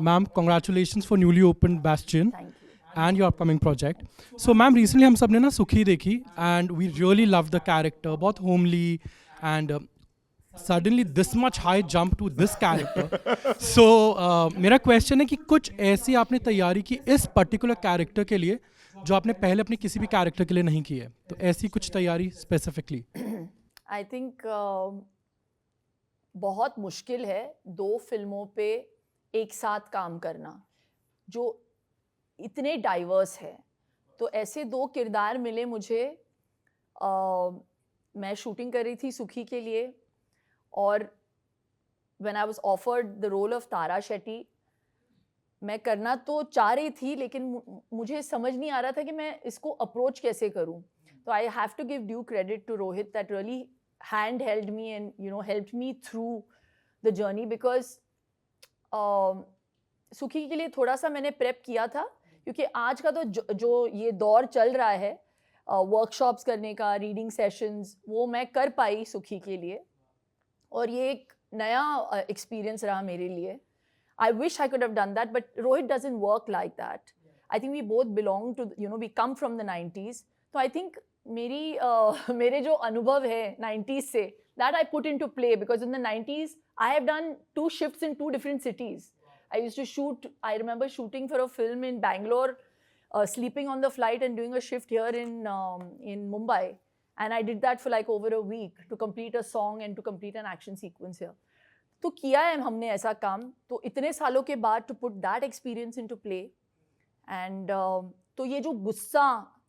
Ma'am, congratulations for newly opened Bastion Thank you. and your upcoming project. So ma'am, recently हम सब ने ना सुखी देखी and we really loved the character, बहुत homely and suddenly this much high jump to this character. So मेरा question है कि कुछ ऐसी आपने तैयारी की इस particular character के लिए जो आपने पहले अपने किसी भी character के लिए नहीं की है, तो ऐसी कुछ तैयारी specifically? आई थिंक बहुत मुश्किल है 2 फिल्मों पे एक साथ काम करना जो इतने डाइवर्स है. तो ऐसे 2 किरदार मिले मुझे. मैं शूटिंग कर रही थी सुखी के लिए और when I was offered the role of Tara Shetty, मैं करना तो चाह रही थी लेकिन मुझे समझ नहीं आ रहा था कि मैं इसको अप्रोच कैसे करूं. तो I have to give due credit to Rohit that really hand held me and you know helped me through the journey because सुखी के लिए थोड़ा सा मैंने प्रेप किया था क्योंकि आज का तो जो ये दौर चल रहा है वर्कशॉप्स करने का, रीडिंग सेशंस, वो मैं कर पाई सुखी के लिए और ये एक नया एक्सपीरियंस रहा मेरे लिए. I wish I could have done that but Rohit doesn't work like that. I think we both belong to you know we come from the 90s. तो आई थिंक मेरे जो अनुभव है 90s से that I put into play because in the 90s I have done 2 shifts in 2 different cities. I used to shoot, I remember shooting for a film in Bangalore, sleeping on the flight and doing a shift here in Mumbai, and I did that for like over a week to complete a song and to complete an action sequence here. तो किया है हमने ऐसा काम. तो इतने सालों के बाद to put that experience into play and तो ये जो गुस्सा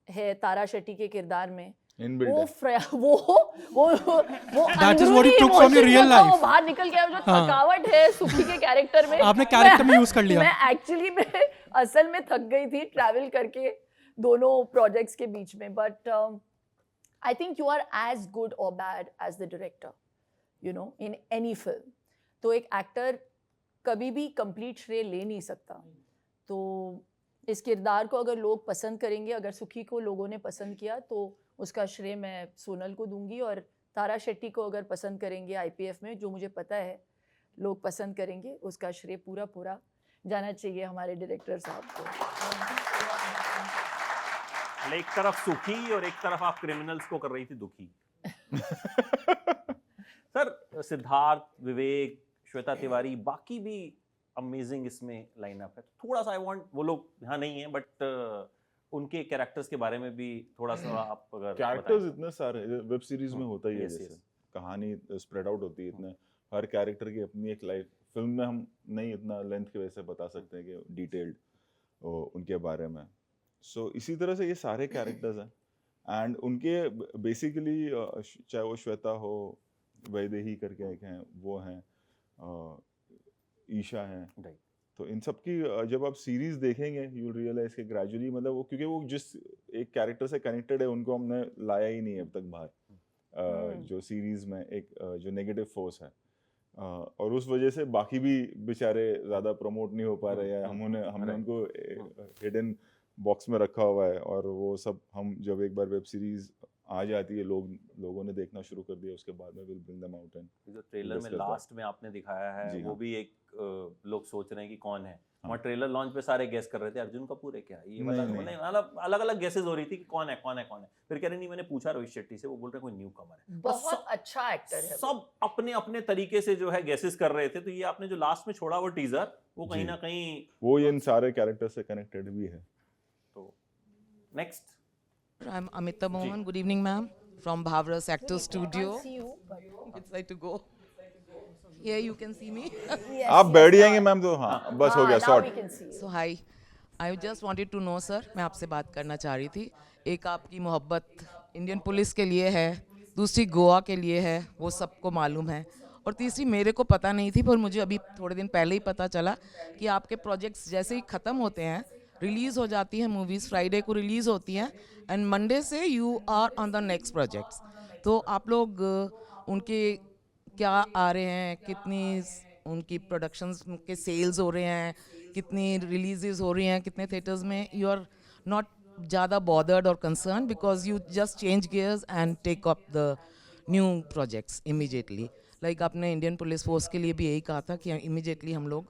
है तारा शेट्टी के किरदार में वो That is what you took from your real life. वो बाहर निकल गया. जो थकावट है सुखी के कैरेक्टर में आपने कैरेक्टर में यूज कर लिया. मैं एक्चुअली में असल में थक गई थी ट्रैवल करके दोनों प्रोजेक्ट्स के बीच में. But I think you are as good और bad as the director you know in any film. तो एक एक्टर कभी भी कंप्लीट श्रेय ले नहीं सकता. तो इस किरदार को अगर लोग पसंद करेंगे, अगर सुखी को लोगों ने पसंद किया तो उसका श्रेय मैं सोनल को दूंगी. और तारा शेट्टी को अगर पसंद करेंगे आईपीएफ में, जो मुझे पता है लोग पसंद करेंगे, उसका श्रेय पूरा पूरा जाना चाहिए हमारे डायरेक्टर साहब को. एक तरफ सुखी और एक तरफ आप क्रिमिनल्स को कर रही थी दुखी. सर सिद्धार्थ, विवेक, श्वेता तिवारी, बाकी भी अमेजिंग इसमें लाइनअप है. थोड़ा सा आई वांट, वो लोग यहाँ नहीं है बट उनके कैरेक्टर्स के बारे में भी थोड़ा सा आप अगर कैरेक्टर्स इतने सारे वेब सीरीज में होता ही है. Yes, जैसे yes. कहानी स्प्रेड आउट होती है इतने, हर कैरेक्टर की अपनी एक लाइफ. फिल्म में हम नहीं इतना लेंथ की वजह से बता सकते हैं कि डिटेल्ड उनके बारे में. सो इसी तरह से ये सारे कैरेक्टर्स हैं एंड उनके बेसिकली चाहे वो श्वेता हो, वैदेही करके एक हैं, वो हैं, ईशा हैं. तो इन सब की जब आप सीरीज देखेंगे यू रियलाइज के ग्रेजुअली, मतलब वो क्योंकि वो जिस एक कैरेक्टर से कनेक्टेड है उनको हमने लाया ही नहीं है अब तक बाहर. जो सीरीज में एक जो नेगेटिव फोर्स है, और उस वजह से बाकी भी बेचारे ज़्यादा प्रमोट नहीं हो पा रहे हैं। हमने उनको हिडन बॉक्स में रखा हुआ है, और वो सब हम जब एक बार वेब सीरीज आ जाती है, लोगों ने देखना शुरू कर दिया, उसके बाद में will bring them out. And जो ट्रेलर में लास्ट में आपने दिखाया है जी वो हाँ। भी एक लोग सोच रहे हैं कि कौन है। हाँ। वहाँ ट्रेलर लॉन्च पे सारे गेस कर रहे थे अर्जुन कपूर है क्या, ये नहीं, मतलब नहीं। अलग अलग गेसेस हो रही थी कि कौन है कौन है कौन है। फिर कह रहे नहीं, मैंने पूछा रोहित शेट्टी से, वो बोल रहे कोई न्यू कमर है। तो बहुत अच्छा एक्टर है वो। सब अपने अपने तरीके से जो है गेसेस कर रहे थे। तो ये आपने जो लास्ट में छोड़ा वो टीजर, वो कहीं जी। ना कहीं वो इन सारे कैरेक्टर से कनेक्टेड भी है। तो next I'm Amita Mohan. Good evening, ma'am. From Bhavras Actor Studio. See you, but- It's like to go. Here you can see me. Yes, आप yes, बैठ हाँ। जाएंगे मैम तो हाँ बस हो गया now short. we can see you. So hi. I just wanted to know, sir. मैं आपसे बात करना चाह रही थी। एक आपकी मोहब्बत इंडियन पुलिस के लिए है, दूसरी गोवा के लिए है, वो सबको मालूम है, और तीसरी मेरे को पता नहीं थी, पर मुझे अभी थोड़े दिन पहले ही पता चला कि आपके प्रोजेक्ट्स जैसे ही ख़त्म होते हैं, रिलीज़ हो जाती हैं मूवीज़, फ्राइडे को रिलीज़ होती हैं, एंड मंडे से you are on the next projects. तो आप लोग उनके क्या आ रहे हैं, कितनी उनकी प्रोडक्शंस के सेल्स हो रहे हैं, कितनी रिलीजेस हो रही हैं, कितने थिएटर्स में, यू आर नॉट ज़्यादा बॉदर्ड और concern because you just change gears and take up the new projects immediately. Like आपने इंडियन पुलिस फोर्स के लिए भी यही कहा था कि इमीडिएटली हम लोग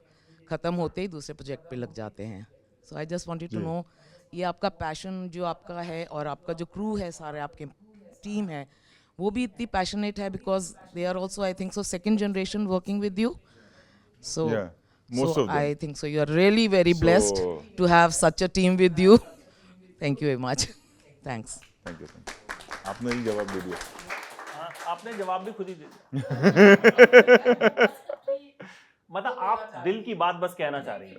ख़त्म होते ही दूसरे प्रोजेक्ट पे लग जाते हैं। So I just wanted to know, ये आपका पैशन जो आपका है और आपका जो क्रू है, सारे आपके टीम है, वो भी इतनी पैशनेट है because they are also I think so second generation working with you. So, Yeah, most of them. I think so. You are really very blessed So- to have such a team with you. Thank you very much. Thanks. Thank you. आपने ही जवाब दे दिया। हाँ, आपने जवाब भी खुद ही दे दिया। मतलब आप दिल की बात बस कहना चाह रही हैं।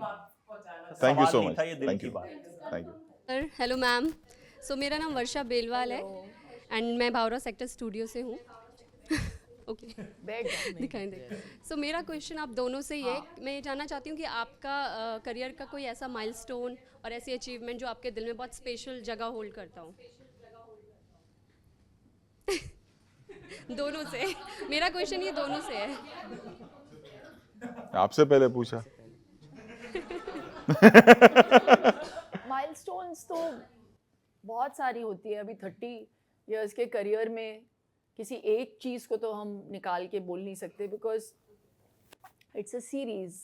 थैंक यू सवाल सो नहीं मच। था, ये दिल थैंक की यू बात है। Thank you. Sir hello ma'am. So मेरा नाम वर्षा बेलवाल है एंड मैं भावरा सेक्टर स्टूडियो से हूँ। ओके बैठ जाओ। दिखाई दे। सो मेरा क्वेश्चन आप दोनों से ही है, मैं ये जानना चाहती हूँ कि आपका करियर का कोई ऐसा माइलस्टोन और ऐसी अचीवमेंट जो आपके दिल में बहुत स्पेशल जगह होल्ड करता हूँ। दोनों से मेरा क्वेश्चन ये दोनों से है। आपसे पहले पूछा। माइलस्टोन्स तो बहुत सारी होती है। अभी 30 इयर्स के करियर में किसी एक चीज़ को तो हम निकाल के बोल नहीं सकते because it's a series,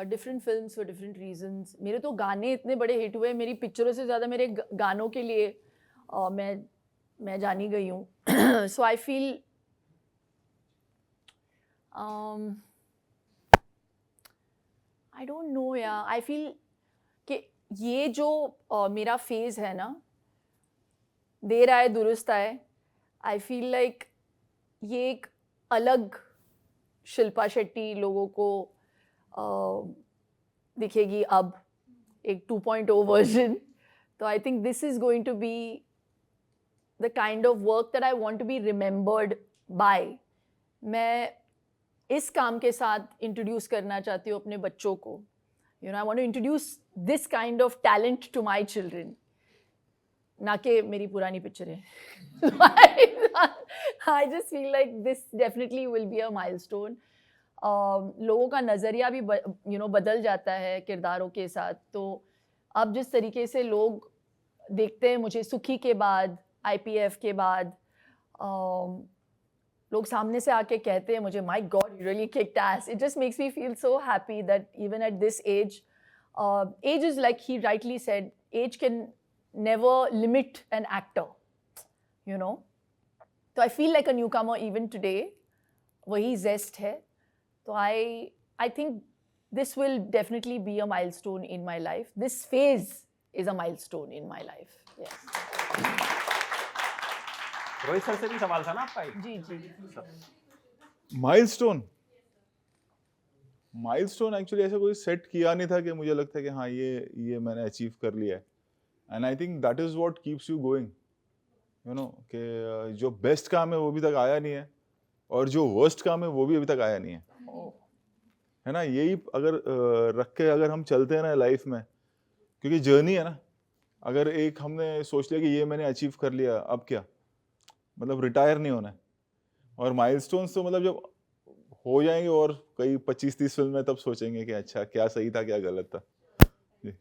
different films for different reasons. मेरे तो गाने इतने बड़े हिट हुए, मेरी पिक्चरों से ज़्यादा मेरे गानों के लिए मैं जानी गई हूँ। So I feel I don't know या आई फील कि ये जो मेरा फेज़ है ना, देर आए दुरुस्त आए, आई फील लाइक ये एक अलग शिल्पा शेट्टी लोगों को दिखेगी अब, एक 2.0 वर्जन। तो I think this is going to be the kind of work that I want to be remembered by. मैं इस काम के साथ इंट्रोड्यूस करना चाहती हूँ अपने बच्चों को। You know, I want to introduce this kind of talent to my children, ना कि मेरी पुरानी पिक्चरें। I just feel like this definitely will be a milestone. लोगों का नज़रिया भी बदल जाता है किरदारों के साथ। तो अब जिस तरीके से लोग देखते हैं मुझे सुखी के बाद, IPF के बाद, लोग सामने से आके कहते हैं मुझे, my God, you really kicked ass. It just makes me feel so happy that even at this age, age is like he rightly said, age can never limit an actor, you know. So I feel like a newcomer even today. वही zest है। तो I think this will definitely be a milestone in my life. This phase is a milestone in my life. Yes. Rohit sir से भी सवाल था ना आपका एक? जी जी। माइलस्टोन एक्चुअली ऐसा कोई सेट किया नहीं था कि मुझे लगता है कि हाँ ये मैंने अचीव कर लिया है। And I think that is what keeps you going, you know, कि जो बेस्ट काम है वो अभी तक आया नहीं है और जो वर्स्ट काम है वो भी अभी तक आया नहीं है, है ना। यही अगर रख के अगर हम चलते हैं ना लाइफ में, क्योंकि जर्नी है ना, अगर एक हमने सोच लिया कि ये मैंने अचीव कर लिया अब क्या, मतलब रिटायर नहीं होना है। और माइलस्टोन्स तो मतलब जब हो जाएंगे और कई 25-30 फिल्म में तब सोचेंगे कि अच्छा क्या सही था क्या गलत था। जी।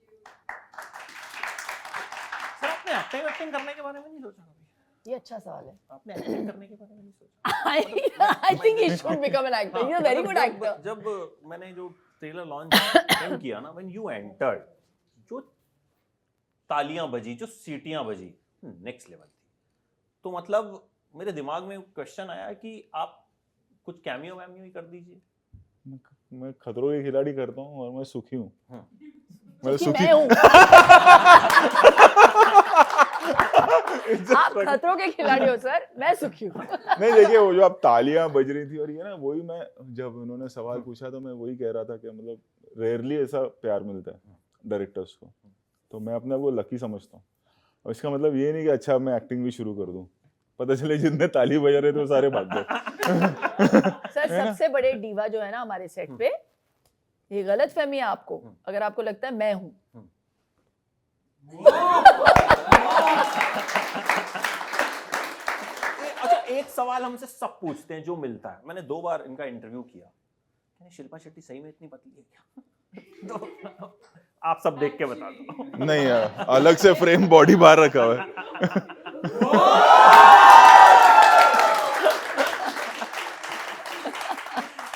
सर आपने एक्टिंग करने के बारे में नहीं सोचा कभी? ये अच्छा सवाल है। आपने एक्टिंग करने के बारे में नहीं सोचा? I think he should become an actor. He's a very good actor. जब मैंने जो ट्रेलर लॉन्च किया ना, when you entered, जो तालियां बजी, जो सीटियां बजी, नेक्स्ट लेवल थी। तो मतलब मेरे दिमाग में क्वेश्चन आया कि आप कुछ कैमियो वैमियो ही कर दीजिए। मैं खतरों के खिलाड़ी करता हूँ और मैं सुखी हूँ। मैं सुखी मैं हूँ। आप खतरों के खिलाड़ी हो सर, मैं सुखी हूँ। नहीं देखिए, वो जो आप तालियां बज रही थी और ये ना, वही मैं जब उन्होंने सवाल पूछा तो मैं वही कह रहा था कि मतलब रेयरली ऐसा प्यार मिलता है डायरेक्टर्स को, तो मैं अपने आप को लकी समझता हूँ। और इसका मतलब ये नहीं कि अच्छा मैं एक्टिंग भी शुरू कर दूं, पता चले जितने ताली बजा रहे थे वो सारे भाग गए। सर सबसे बड़े डीवा जो है ना हमारे सेट पे, ये गलत फहमी है आपको, अगर आपको लगता है मैं हूँ। अच्छा, एक सवाल हमसे सब पूछते हैं जो मिलता है, मैंने 2 बार इनका इंटरव्यू किया, शिल्पा शेट्टी सही में इतनी पतली है क्या? तो आप सब देख के बता दो। नहीं यार, अलग से फ्रेम बॉडी बाहर रखा हुआ है।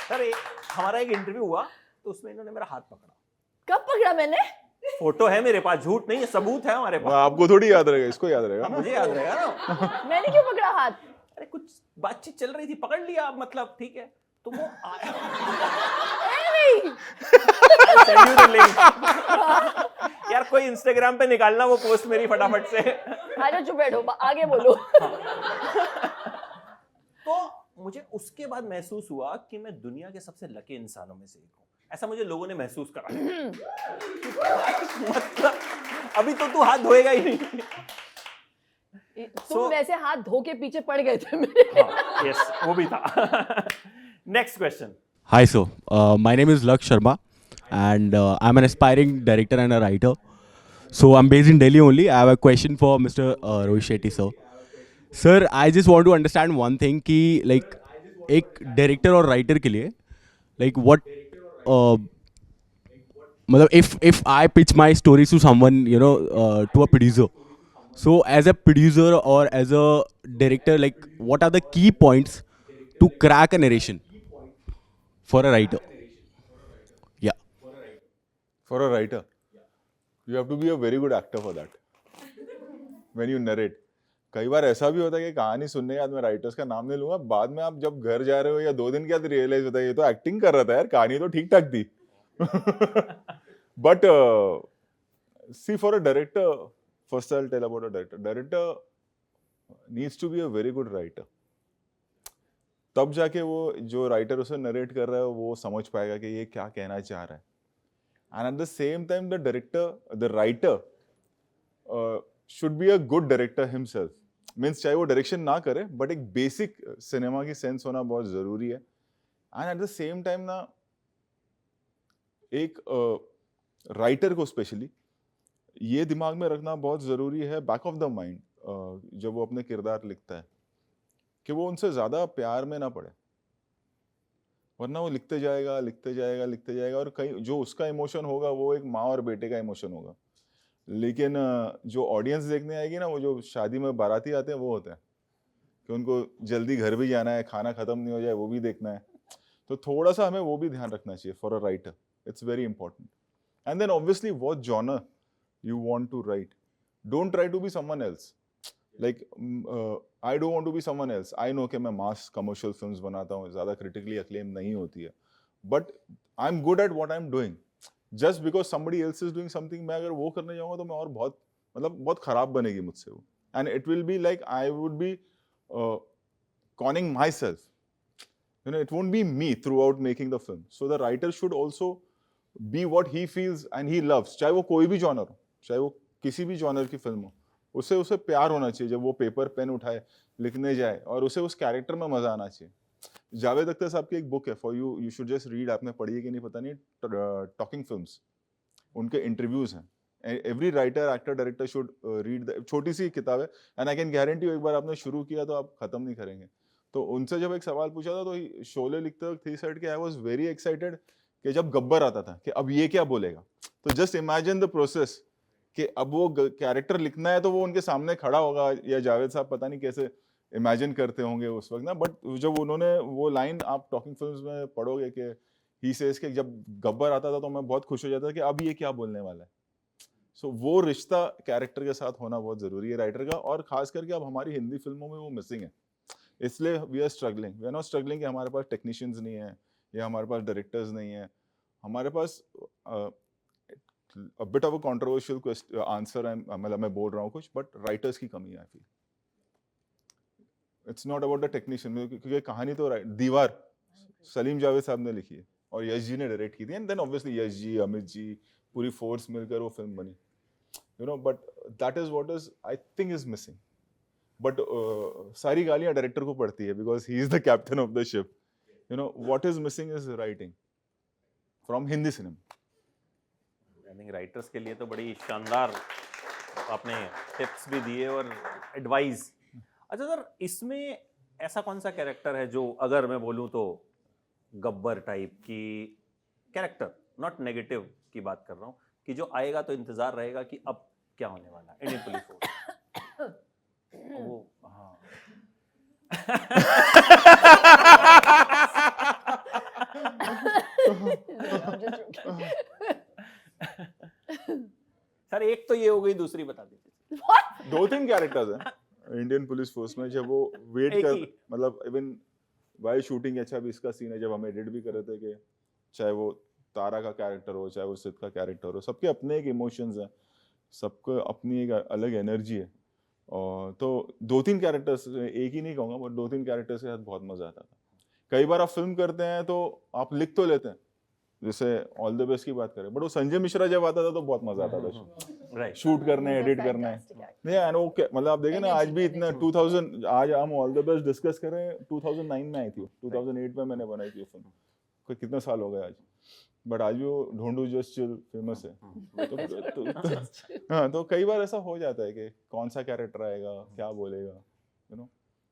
सर हमारा एक इंटरव्यू हुआ तो उसमें इन्होंने मेरा हाथ पकड़ा। कब पकड़ा मैंने? फोटो है मेरे पास, झूठ नहीं है, सबूत है हमारे पास। आपको थोड़ी याद रहेगा, इसको याद रहेगा ना। मुझे याद रहेगा ना। मैंने क्यों पकड़ा हाथ? अरे कुछ बातचीत चल रही थी, पकड़ लिया आप, मतलब ठीक है। तो वो send you the link। यार कोई इंस्टाग्राम पे निकालना वो पोस्ट मेरी फटाफट से। आजा चुप बैठो, आगे बोलो। तो मुझे उसके बाद महसूस हुआ कि मैं दुनिया के सबसे लकी इंसानों में से एक हूँ, ऐसा मुझे लोगों ने महसूस करा। मतलब अभी तो तू हाथ धोएगा ही नहीं। तुम वैसे हाथ धो के पीछे पड़ गए थे मेरे। यस, वो भी था। Next question. Hi, sir. My name is Laksh Sharma, and I'm an aspiring director and a writer. So I'm based in Delhi only. I have a question for Mr. Rohit Shetty, sir. Sir, I just want to understand one thing कि like एक director और writer के लिए like what मतलब if I pitch my stories to someone, you know, to a producer. So as a producer or as a director, like what are the key points to crack a narration for a writer? Yeah. For a writer, you have to be a very good actor for that. When you narrate, कई बार ऐसा भी होता है कि कहानी सुनने के बाद मैं राइटर्स का नाम नहीं लूंगा, बाद में आप जब घर जा रहे हो या 2 दिन के बाद रियलाइज होता है ये तो एक्टिंग कर रहा था यार, कहानी तो ठीक ठाक थी। But see, for a director, first I'll tell about a director. Director needs to be a very good writer. तब जाके वो जो राइटर उसे नरेट कर रहा है वो समझ पाएगा कि ये क्या कहना चाह रहा है। And at the same time the writer should be a good director himself. Means चाहे वो डायरेक्शन ना करे, बट एक बेसिक सिनेमा की सेंस होना बहुत जरूरी है। And at the same time ना एक राइटर को स्पेशली ये दिमाग में रखना बहुत ज़रूरी है, बैक ऑफ द माइंड, जब वो अपने किरदार लिखता है, कि वो उनसे ज़्यादा प्यार में ना पड़े, वरना वो लिखते जाएगा लिखते जाएगा लिखते जाएगा और कहीं जो उसका इमोशन होगा वो एक माँ और बेटे का इमोशन होगा। लेकिन जो ऑडियंस देखने आएगी ना, वो जो शादी में बाराती आते हैं वो होते हैं कि उनको जल्दी घर भी जाना है, खाना ख़त्म नहीं हो जाए वो भी देखना है। तो थोड़ा सा हमें वो भी ध्यान रखना चाहिए for a writer, it's very important. And then obviously what genre you want to write. Don't try to be someone else. Like I don't want to be someone else. I know कि मैं mass commercial films बनाता हूँ, ज़्यादा critically acclaim नहीं होती है, but I'm good at what I'm doing. Just because somebody else is doing something, मैं अगर वो करने जाऊँगा तो मैं और बहुत खराब बनेगी मुझसे वो, and it will be like I would be conning myself. You know, it won't be me throughout making the film. So the writer should also be what he feels and he loves. चाहे वो कोई भी genre हो, चाहे वो किसी भी genre की फिल्म हो, उसे प्यार होना चाहिए जब वो पेपर पेन उठाए लिखने जाए, और उसे उस कैरेक्टर में मजा आना चाहिए। जावेद अख्तर साहब की एक बुक है, for you should just read, आपने पढ़ी है कि नहीं पता नहीं, टॉकिंग फिल्म्स, उनके इंटरव्यूज हैं, every writer actor director should read the, छोटी सी किताब है and I can guarantee you एक बार आपने शुरू किया तो आप खत्म नहीं करेंगे। तो उनसे जब एक सवाल पूछा था तो शोले लिखते वक्त ही सेड कि आई वाज वेरी एक्साइटेड कि जब गब्बर आता था कि अब ये क्या बोलेगा, तो जस्ट इमेजिन द प्रोसेस कि अब वो कैरेक्टर लिखना है तो वो उनके सामने खड़ा होगा, या जावेद साहब पता नहीं कैसे इमेजिन करते होंगे उस वक्त ना, बट जब उन्होंने वो लाइन आप टॉकिंग फिल्म्स में पढ़ोगे कि ही सेज कि जब गब्बर आता था तो मैं बहुत खुश हो जाता था कि अब ये क्या बोलने वाला है। सो वो रिश्ता कैरेक्टर के साथ होना बहुत जरूरी है राइटर का, और खास करके अब हमारी हिंदी फिल्मों में वो मिसिंग है, इसलिए वी आर नॉट स्ट्रगलिंग कि हमारे पास टेक्नीशियंस नहीं है या हमारे पास डायरेक्टर्स नहीं है, हमारे पास a bit of a controversial answer मतलब मैं बोल रहा हूँ कुछ, बट राइटर्स की कमी है I feel. It's not about the technician, क्योंकि कहानी तो दीवार सलीम जावेद साहब ने लिखी है और यश जी ने डायरेक्ट की थी, and then obviously Yash ji, Amit ji, पूरी फोर्स मिलकर वो फिल्म बनी, you know, but that is what is I think is missing. But सारी गालियां डायरेक्टर को पड़ती है because he is the captain of the ship, you know, what is missing is writing from Hindi cinema. I think writers के लिए तो बड़ी शानदार आपने टिप्स भी दिए और एडवाइस। अच्छा सर, इसमें ऐसा कौन सा कैरेक्टर है जो, अगर मैं बोलूं तो गब्बर टाइप की कैरेक्टर, नॉट नेगेटिव की बात कर रहा हूँ, कि जो आएगा तो इंतजार रहेगा कि अब क्या होने वाला है इंडियन पुलिस फोर्स वो, हाँ सर एक तो ये हो गई, दूसरी बता दीजिए। 2-3 कैरेक्टर्स हैं इंडियन पुलिस फोर्स में, जब वो वेट एक कर, ही। मतलब इवन वाइल शूटिंग, अच्छा भी इसका सीन है जब हम एडिट भी कर रहे थे कि चाहे वो तारा का कैरेक्टर हो चाहे वो सिद्ध का कैरेक्टर हो, सबके अपने एक इमोशंस हैं, सबको अपनी एक अलग एनर्जी है, और तो 2-3 कैरेक्टर्स, एक ही नहीं कहूँगा, बट 2-3 कैरेक्टर्स के साथ बहुत मजा आता था। कई बार आप फिल्म करते हैं तो आप लिख तो लेते हैं, जैसे ऑल द बेस्ट की बात करें, बट वो संजय मिश्रा जब आता था तो बहुत मजा आता था राइट। शूट करने, एडिट करना है। नहीं एंड वो मतलब आप देखें ना, आज भी इतना 2000, आज हम ऑल द बेस्ट डिस्कस करें, 2009 में आई थी, 2008 में मैंने बनाई थी फिल्म, कोई कितना साल हो गया आज, बट आज भी वो ढूंढू जस्ट चिल फेमस है। हाँ, तो कई बार ऐसा हो जाता है कि कौन सा कैरेक्टर आएगा, क्या बोलेगा, यू नो।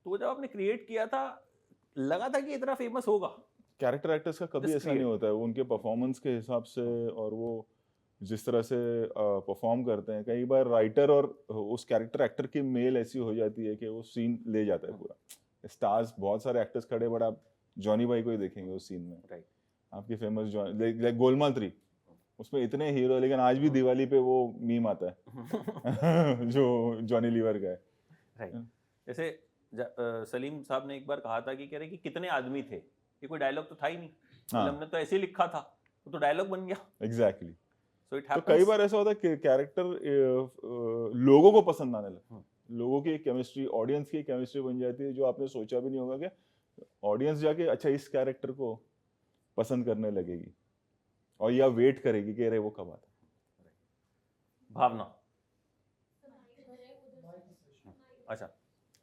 तो जब आपने क्रिएट किया था, लगा था कि इतना फेमस होगा? कैरेक्टर एक्टर्स का कभी Just ऐसा नहीं होता है, वो उनके परफॉर्मेंस के हिसाब से और वो जिस तरह से परफॉर्म करते हैं, कई बार राइटर और उस कैरेक्टर एक्टर की मेल ऐसी हो जाती है कि वो सीन ले जाता है पूरा। स्टार्स बहुत सारे एक्टर्स खड़े, बट आप जॉनी भाई को ही देखेंगे उस सीन में, राइट। आपकी फेमस लाइक गोलमाल 3, उसमें इतने हीरो, लेकिन आज भी दिवाली पे वो मीम आता है जो जॉनी लीवर का है, राइट। जैसे सलीम साहब ने एक बार कहा था कि कह रहे कि कितने आदमी थे, ये कोई डायलॉग तो था ही नहीं, हाँ। हमने तो ऐसे ही लिखा था, तो डायलॉग बन गया। एग्जैक्टली। सो इट तो हैपेंस। कई बार ऐसा होता है कि कैरेक्टर लोगों को पसंद आने लगता है, लोगों की एक केमिस्ट्री, ऑडियंस की केमिस्ट्री बन जाती है, जो आपने सोचा भी नहीं होगा कि ऑडियंस जाके अच्छा इस कैरेक्टर को पसंद करने लगेगी, और या वेट करेगी कि अरे वो कब आता है। भावना, अच्छा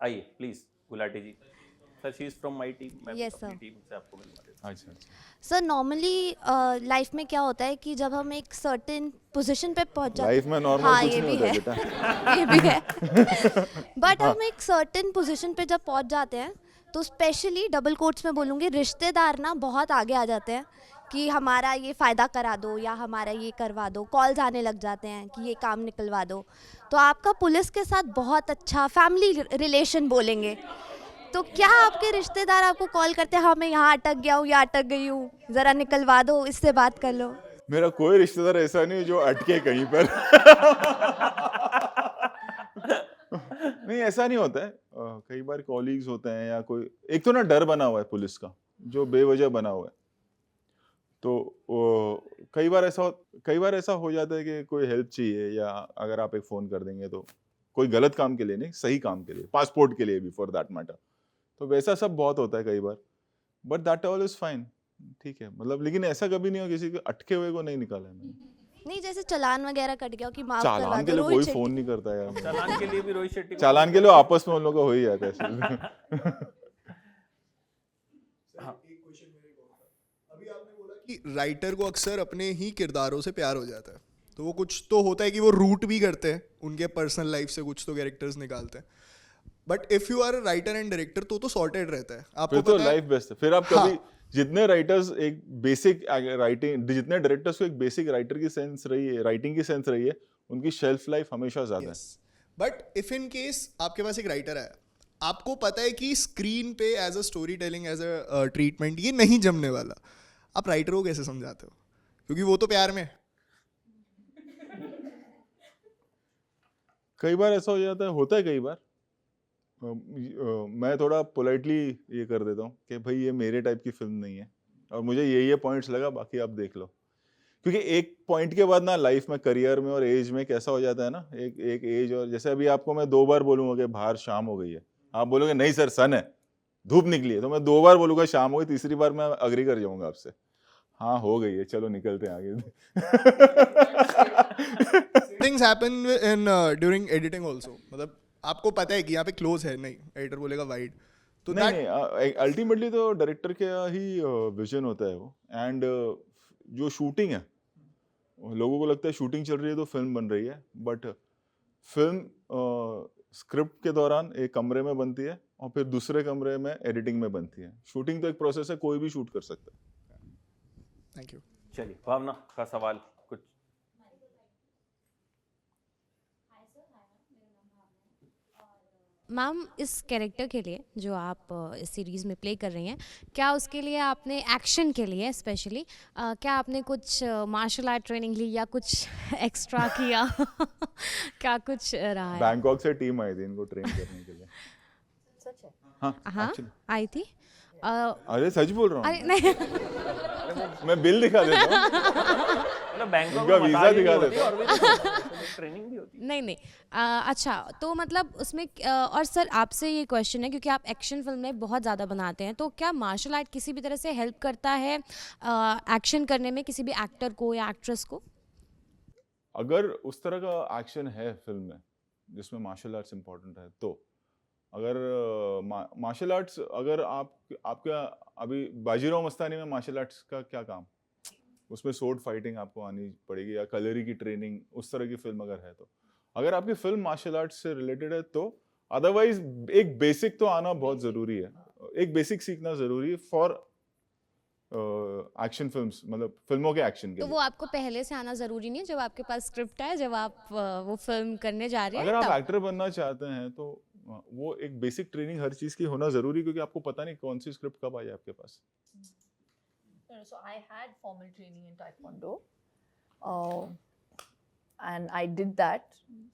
आइए please Gulati ji. Sir she is from my team, मैं Yes, अपनी sir. टीम से आपको मिलवा देता हूं। अच्छा अच्छा। सर नॉर्मली लाइफ में क्या होता है कि जब हम एक सर्टेन पोजीशन पे पहुंच जाते लाइफ में नॉर्मल हाँ, कुछ ये नहीं भी होता है। बेटा। ये भी है बट हम एक सर्टेन पोजीशन पे जब पहुंच जाते हैं तो स्पेशली डबल कोट्स में बोलूँगी, रिश्तेदार ना बहुत आगे आ जाते हैं कि हमारा ये फ़ायदा करा दो या हमारा ये करवा दो, कॉल्स आने लग जाते हैं कि ये काम निकलवा दो। तो आपका पुलिस के साथ बहुत अच्छा फैमिली रिलेशन बोलेंगे, तो क्या आपके रिश्तेदार आपको कॉल करते हैं, हाँ मैं यहाँ अटक गया हूँ या अटक गई हूँ, ज़रा निकलवा दो, इससे बात कर लो? मेरा कोई रिश्तेदार ऐसा नहीं जो अटके कहीं पर नहीं, ऐसा नहीं होता है। कई बार कॉलीग्स होते हैं या कोई, एक तो ना डर बना हुआ है पुलिस का जो बेवजह बना हुआ है, तो कई बार ऐसा हो जाता है कि कोई हेल्प चाहिए, या अगर आप एक फ़ोन कर देंगे तो कोई गलत काम के लिए नहीं, सही काम के लिए, पासपोर्ट के लिए भी फॉर दैट मैटर, तो वैसा सब बहुत होता है कई बार, but that all is fine, ठीक है, मतलब लेकिन ऐसा कभी नहीं हो किसी के अटके हुए को नहीं निकाला है मैंने। नहीं, जैसे चालान वगैरह कट गया हो कि माफ करवा चालान दो, के लिए रोहित कोई शेट्टी। फोन नहीं करता यार, चालान के लिए भी रोहित शेट्टी को चालान के लिए आपस में उन लोगों का हो ही जाता है कि राइटर को अक्सर अपने ही किरदारों से प्यार हो जाता है, तो वो कुछ तो होता है कि वो रूट भी करते हैं उनके पर्सनल लाइफ से, कुछ तो कैरेक्टर्स निकालते हैं. But if you are a writer and director तो सॉर्टेड रहता है, आपको फिर तो पता है. लाइफ बेस्ट है. फिर आप कभी जितने राइटर्स एक बेसिक राइटिंग, जितने डायरेक्टर्स को एक बेसिक राइटर की सेंस रही है, राइटिंग की सेंस रही है, उनकी शेल्फ लाइफ हमेशा ज्यादा है. बट इफ इन केस आपके पास एक राइटर है, आपको पता है कि स्क्रीन पे as a storytelling, as a treatment ये नहीं जमने वाला, आप राइटर को कैसे समझाते हो? क्योंकि वो तो प्यार में. कई बार ऐसा हो जाता है, होता है कई बार. मैं थोड़ा पोलाइटली ये कर देता हूँ कि भाई ये मेरे टाइप की फिल्म नहीं है और मुझे ये पॉइंट्स लगा, बाकी आप देख लो. क्योंकि एक पॉइंट के बाद ना लाइफ में, करियर में और एज में कैसा हो जाता है ना, एक एज, और जैसे अभी आपको मैं 2 बार बोलूंगा कि बाहर शाम हो गई है, आप बोलोगे नहीं सर सन है, धूप निकली है, तो मैं 2 बार बोलूंगा शाम हो गई, तीसरी बार मैं अग्री कर जाऊंगा आपसे, हाँ हो गई है, चलो निकलते हैं आगे. Things happen in during editing also. मतलब आपको पता है कि यहाँ पे क्लोज है, नहीं एडिटर बोलेगा वाइड, तो नहीं, अल्टीमेटली तो डायरेक्टर का ही विजन होता है वो. एंड जो शूटिंग है, लोगों को लगता है शूटिंग चल रही है तो फिल्म बन रही है, बट फिल्म स्क्रिप्ट के दौरान एक कमरे में बनती है और फिर दूसरे कमरे में एडिटिंग में बनती है. शूटिंग तो एक प्रोसेस है, कोई भी शूट कर सकता है. Thank you. चलिए भावना का सवाल कुछ. मैम, इस कैरेक्टर के लिए जो आप इस सीरीज़ में प्ले कर रही हैं, क्या उसके लिए आपने एक्शन के लिए स्पेशली क्या आपने कुछ मार्शल आर्ट ट्रेनिंग ली या कुछ एक्स्ट्रा किया? क्या कुछ रहा है? बैंकॉक से टीम आई थी इनको ट्रेन करने के लिए. सच है? हाँ, actually. आई थी. अरे सच बोल रहा अरे हूँ नहीं. मैं बिल दिखा देता हूँ. मतलब बैंकॉक उनका में वीजा मसाज ही दिखा होती है देता और भी ट्रेनिंग भी होती है. नहीं. अच्छा, तो मतलब उसमें और सर आपसे ये क्वेश्चन है, क्योंकि आप एक्शन फिल्म में बहुत ज़्यादा बनाते हैं, तो क्या मार्शल आर्ट किसी भी तरह से हेल्प करता है एक्शन करने में किसी भी एक्टर को या एक्ट्रेस को? अगर उस तरह का एक्शन है फिल्म में जिसमें मार्शल आर्ट्स इम्पोर्टेंट है, तो अगर मार्शल आर्ट्स, अगर आपका अभी बाजीराव मस्तानी में मार्शल आर्ट्स का क्या काम, उसमें सोर्ड फाइटिंग आपको आनी पड़ेगी या कलरी की ट्रेनिंग, उस तरह की फिल्म अगर है, तो अगर आपकी फिल्म मार्शल आर्ट्स से रिलेटेड है तो अदरवाइज एक बेसिक तो आना बहुत ज़रूरी है, एक बेसिक सीखना ज़रूरी है फॉर एक्शन फिल्म्स, मतलब फिल्मों के एक्शन के तो लिए. वो आपको पहले से आना ज़रूरी नहीं है, जब आपके पास स्क्रिप्ट है, जब आप वो फिल्म करने जा रहे हैं अगर आप तब? एक्टर बनना चाहते हैं तो वो एक बेसिक ट्रेनिंग हर चीज़ की होना ज़रूरी, क्योंकि आपको पता नहीं कौन सी स्क्रिप्ट कब आ जाए आपके पास. So I had formal training in Taekwondo, and I did that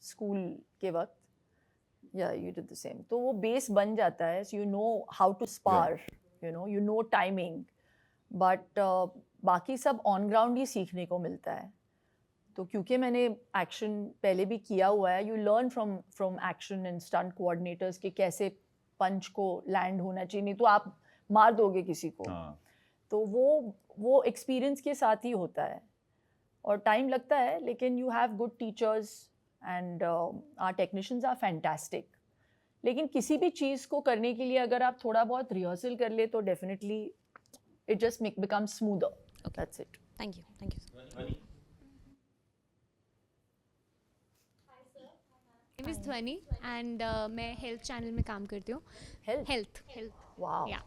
school के वक्त. Yeah, you did the same. तो वो base बन जाता है, so you know how to spar, you know timing, but बाकी सब on ground ही सीखने को मिलता है. तो क्योंकि मैंने एक्शन पहले भी किया हुआ है, you learn from action and stunt coordinators कि कैसे पंच को लैंड होना चाहिए, नहीं तो आप मार दोगे किसी को. तो वो एक्सपीरियंस के साथ ही होता है और टाइम लगता है, लेकिन you have good teachers and our technicians are fantastic. लेकिन किसी भी चीज़ को करने के लिए अगर आप थोड़ा बहुत रिहर्सल कर ले तो definitely it just become smoother. That's it. Thank you. Name is ध्वनि एंड मैं हेल्थ चैनल में काम करती हूँ. Health wow. या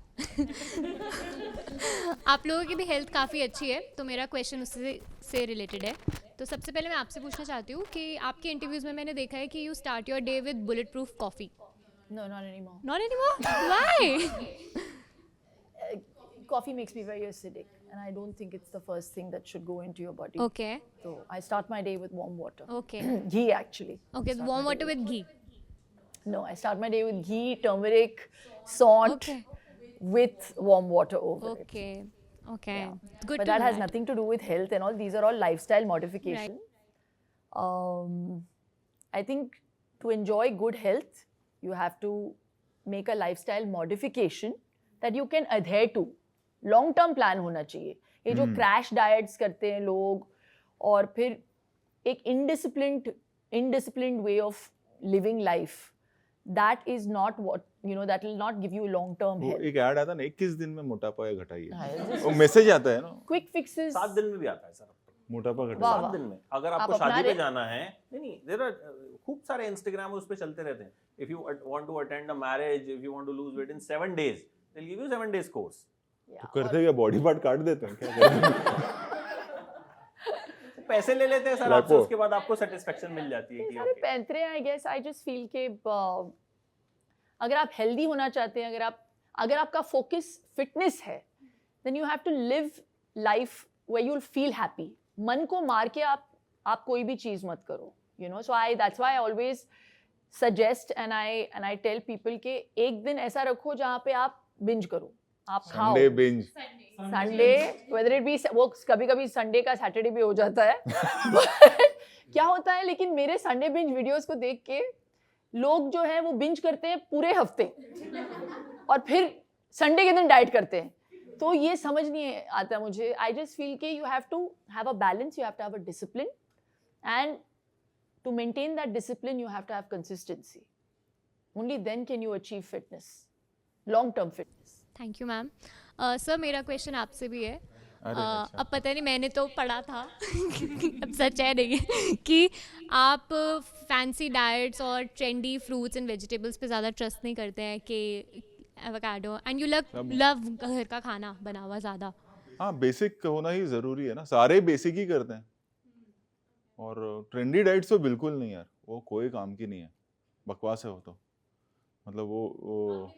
आप लोगों की भी हेल्थ काफ़ी अच्छी है, तो मेरा क्वेश्चन उससे से रिलेटेड है. तो सबसे पहले मैं आपसे पूछना चाहती हूँ कि आपके इंटरव्यूज़ में मैंने देखा है कि you start your day with bullet proof coffee. No, not anymore. Not anymore? Why? Coffee makes me very acidic, and I don't think it's the first thing that should go into your body. Okay. So I start my day with warm water. Okay. Ghee actually. Okay, warm water with ghee. No, I start my day with ghee, turmeric, saunt, with warm water over it. Okay. Okay. Yeah. It's good But to that know has nothing to do with health and all. These are all lifestyle modifications. I think to enjoy good health, you have to make a lifestyle modification that you can adhere to. Long term plan होना चाहिए. ये जो crash diets करते हैं लोग और फिर एक indisciplined way of living life, that is not what that will not give you long term health. एक ऐड आता ना 21 दिन में मोटापा घटाइए, वो मैसेज आता है ना. क्विक फिक्सेस 7 दिन में भी आता है सर. मोटापा वाह, घटेगा। 7 दिन में। अगर आप आपको अपना शादी पे रहे? जाना है, नहीं देयर आर खूब सारे इंस्टाग्राम उस पे चलते रहते हैं। If you want to attend a marriage, if you want to lose weight in 7 days, they will give you 7 days course. तो करते क्या, बॉडी पार्ट काट देते हैं क्या करते हैं? पैसे ले लेते हैं सर आपसे, Lipo. उसके बाद आपको सेटिस्फेक्शन मिल जाती है ये कि सारे ओके। पैंतरे I guess. I just feel के अगर आप हेल्दी होना चाहते हैं, अगर आपका फोकस फिटनेस है, then you have to live life where you will feel happy. मन को मार के आप कोई भी चीज मत करो, you know. So that's why I always suggest and I tell people के एक दिन ऐसा रखो जहाँ पे आप बिंज करो, आप खाओ। Sunday binge. Sunday, whether it be, वो कभी कभी संडे का सैटरडे भी हो जाता है। But क्या होता है, लेकिन मेरे संडे बिंज वीडियोस को देख के लोग जो है वो बिंज करते हैं पूरे हफ्ते और फिर संडे के दिन डाइट करते हैं। तो ये समझ नहीं आता मुझे। आई जस्ट फील के you have to have a balance, you have to have a discipline, and to maintain that discipline you have to have consistency. Only then can you achieve fitness, long term fitness. Thank you ma'am. Sir मेरा question आपसे भी है। अच्छा। अब पता नहीं, मैंने तो पढ़ा था अब सच है नहीं कि आप फैंसी डाइट्स और ट्रेंडी फ्रूट्स एंड वेजिटेबल्स पे ज़्यादा ट्रस्ट नहीं करते हैं कि एवोकाडो, एंड यू लव घर का खाना बना हुआ ज़्यादा। हाँ, बेसिक होना ही जरूरी है ना, सारे बेसिक ही करते हैं। और ट्रेंडी डाइट्स तो बिल्कुल नहीं यार, वो कोई काम की नहीं है, बकवास है वो तो। मतलब वो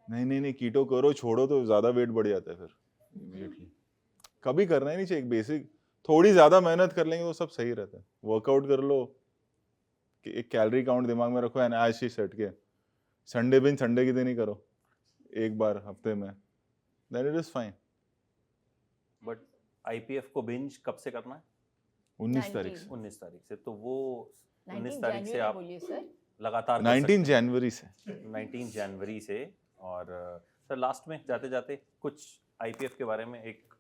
नहीं, कीटो करो छोड़ो तो ज्यादा वेट बढ़ जाता है फिर इमीडिएटली। कभी करना ही नहीं चाहिए। बेसिक थोड़ी ज्यादा मेहनत कर लेंगे तो सब सही रहता है। वर्कआउट कर लो, एक कैलोरी काउंट दिमाग में रखो, एंड आज ही सेट के संडे बिन संडे के दिन ही करो, एक बार हफ्ते में, then it is fine. But IPF को बिंज कब से करना है? 19 तारीख से। 19 तारीख से। तो वो 19 19 तारीख से आप बोलिए सर। लगातार 19 जनवरी से। 19 जनवरी से। और सर लास्ट में जाते जाते कुछ आईपीएफ के बारे में एक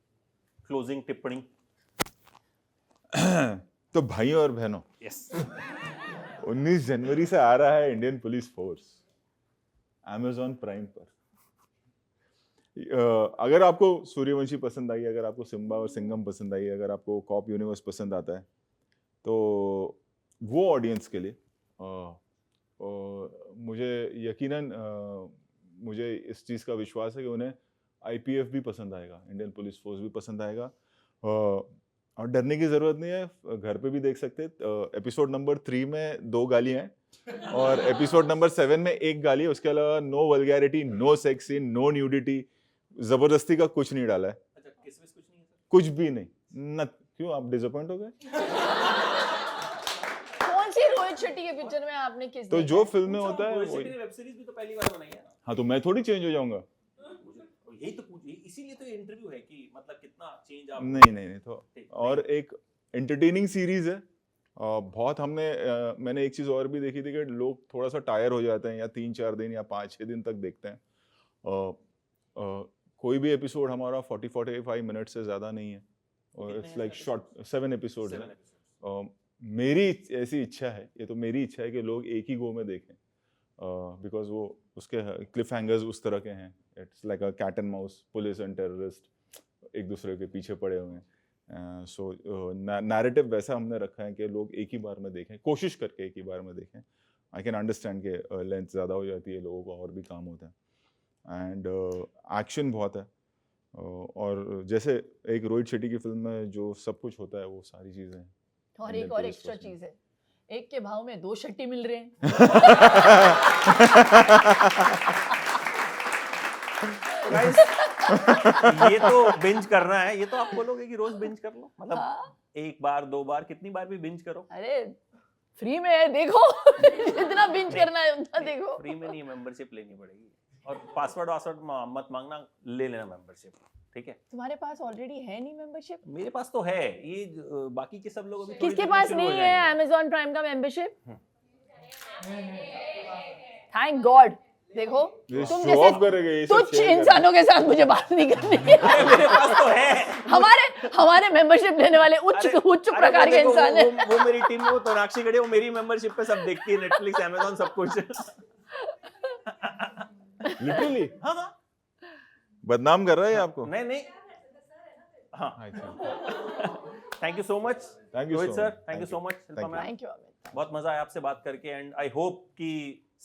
क्लोजिंग टिप्पणी। तो भाई और बहनों, यस 19 जनवरी से आ रहा है Indian police force Amazon prime पर। अगर आपको सूर्यवंशी पसंद आई, अगर आपको सिम्बा और सिंघम पसंद आई, अगर आपको कॉप यूनिवर्स पसंद आता है, तो वो ऑडियंस के लिए मुझे यकीनन मुझे इस चीज़ का विश्वास है कि उन्हें आईपीएफ भी पसंद आएगा, इंडियन पुलिस फोर्स भी पसंद आएगा। और डरने की ज़रूरत नहीं है, घर पे भी देख सकते। एपिसोड नंबर 3 में 2 गालियाँ हैं और एपिसोड नंबर 7 में 1 गाली है। उसके अलावा no vulgarity, no sex scene, no nudity, ज़बरदस्ती का कुछ नहीं डाला है। अच्छा, किसमें कुछ नहीं है सर? कुछ भी नहीं। क्यों आप डिसअपॉइंट हो गए? कौन सी रोहित शेट्टी के पिक्चर में आपने किस तो जो फिल्म में होता है रोहित वही। शेट्टी ने वेब सीरीज भी तो पहली बार बनाई है। हाँ, तो मैं थोड़ी चेंज हो जाऊंगा। यही तो पूछ, इसीलिए तो ये इंटरव्यू है कि मतलब कितना चेंज आप। नहीं तो और एक एंटरटेनिंग सीरीज है। बहुत मैंने एक चीज़ और भी देखी थी कि लोग थोड़ा सा टायर हो जाते हैं, या 3-4 दिन या 5-6 दिन तक देखते हैं। कोई भी एपिसोड हमारा 40-45 मिनट से ज़्यादा नहीं है, और इट्स लाइक शॉर्ट 7 एपिसोड है। मेरी ऐसी इच्छा है, ये तो मेरी इच्छा है कि लोग एक ही गो में देखें, बिकॉज वो उसके क्लिफ हैंगर्स उस तरह के हैं। It's like a cat and mouse, police and terrorist एक दूसरे के पीछे पड़े हुए हैं। सो नैरेटिव वैसा हमने रखा है कि लोग एक ही बार में देखें, कोशिश करके एक ही बार में देखें। आई कैन अंडरस्टैंड कि लेंथ ज़्यादा हो जाती है, लोगों को और भी काम होता है, एंड एक्शन बहुत है। और जैसे एक रोहित शेट्टी की फिल्म में जो सब कुछ होता है, वो सारी चीज़ें हैं। और एक और एक्स्ट्रा चीज है, एक के भाव में 2 शट्टी मिल रहे हैं। ये तो बिंज करना है, ये तो आप बोलोगे कि रोज बिंज कर लो, मतलब हाँ। 1 बार 2 बार कितनी बार भी बिंज करो। अरे फ्री में है, देखो जितना बिंज करना है उतना देखो। फ्री में नहीं, मेंबरशिप लेनी पड़ेगी, और पासवर्ड मत मांगना, ले लेना मेंबरशिप, ठीक है? तुम्हारे पास ऑलरेडी है नहीं मेंबरशिप? मेरे पास तो है, ये बाकी के सब लोग अभी किसके पास नहीं है Amazon प्राइम का मेंबरशिप? Thank God. देखो तुम जैसे तुच्छ इंसानों के साथ मुझे बात नहीं करनी है। मेरे पास तो है। हमारे मेंबरशिप लेने वाले उच्च प्रकार के इंसान हैं। वो मेरी टीम में वो तोनाक्षी खड़ी, वो मेरी मेंबरशिप पे सब देखती है, नेटफ्लिक्स, Amazon, सब कुछ। लिटरली हाँ बदनाम कर रहा है आपको? नहीं हाँ thank you so much Thank you Rohit so sir, much. Thank you Thank so you. Much Shilpa Thank you. Ma'am. Thank you Amit. बहुत मजा आया आपसे बात करके एंड आई होप कि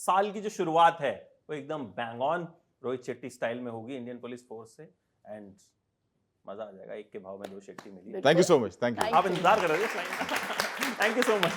साल की जो शुरुआत है वो एकदम bang on Rohit Shetty style में होगी इंडियन पुलिस फोर्स से एंड मजा आ जाएगा। एक के भाव में 2 शेट्टी मिली। Thank you so much. Thank you. आप इंतजार कर रहे थे। Thank you so much.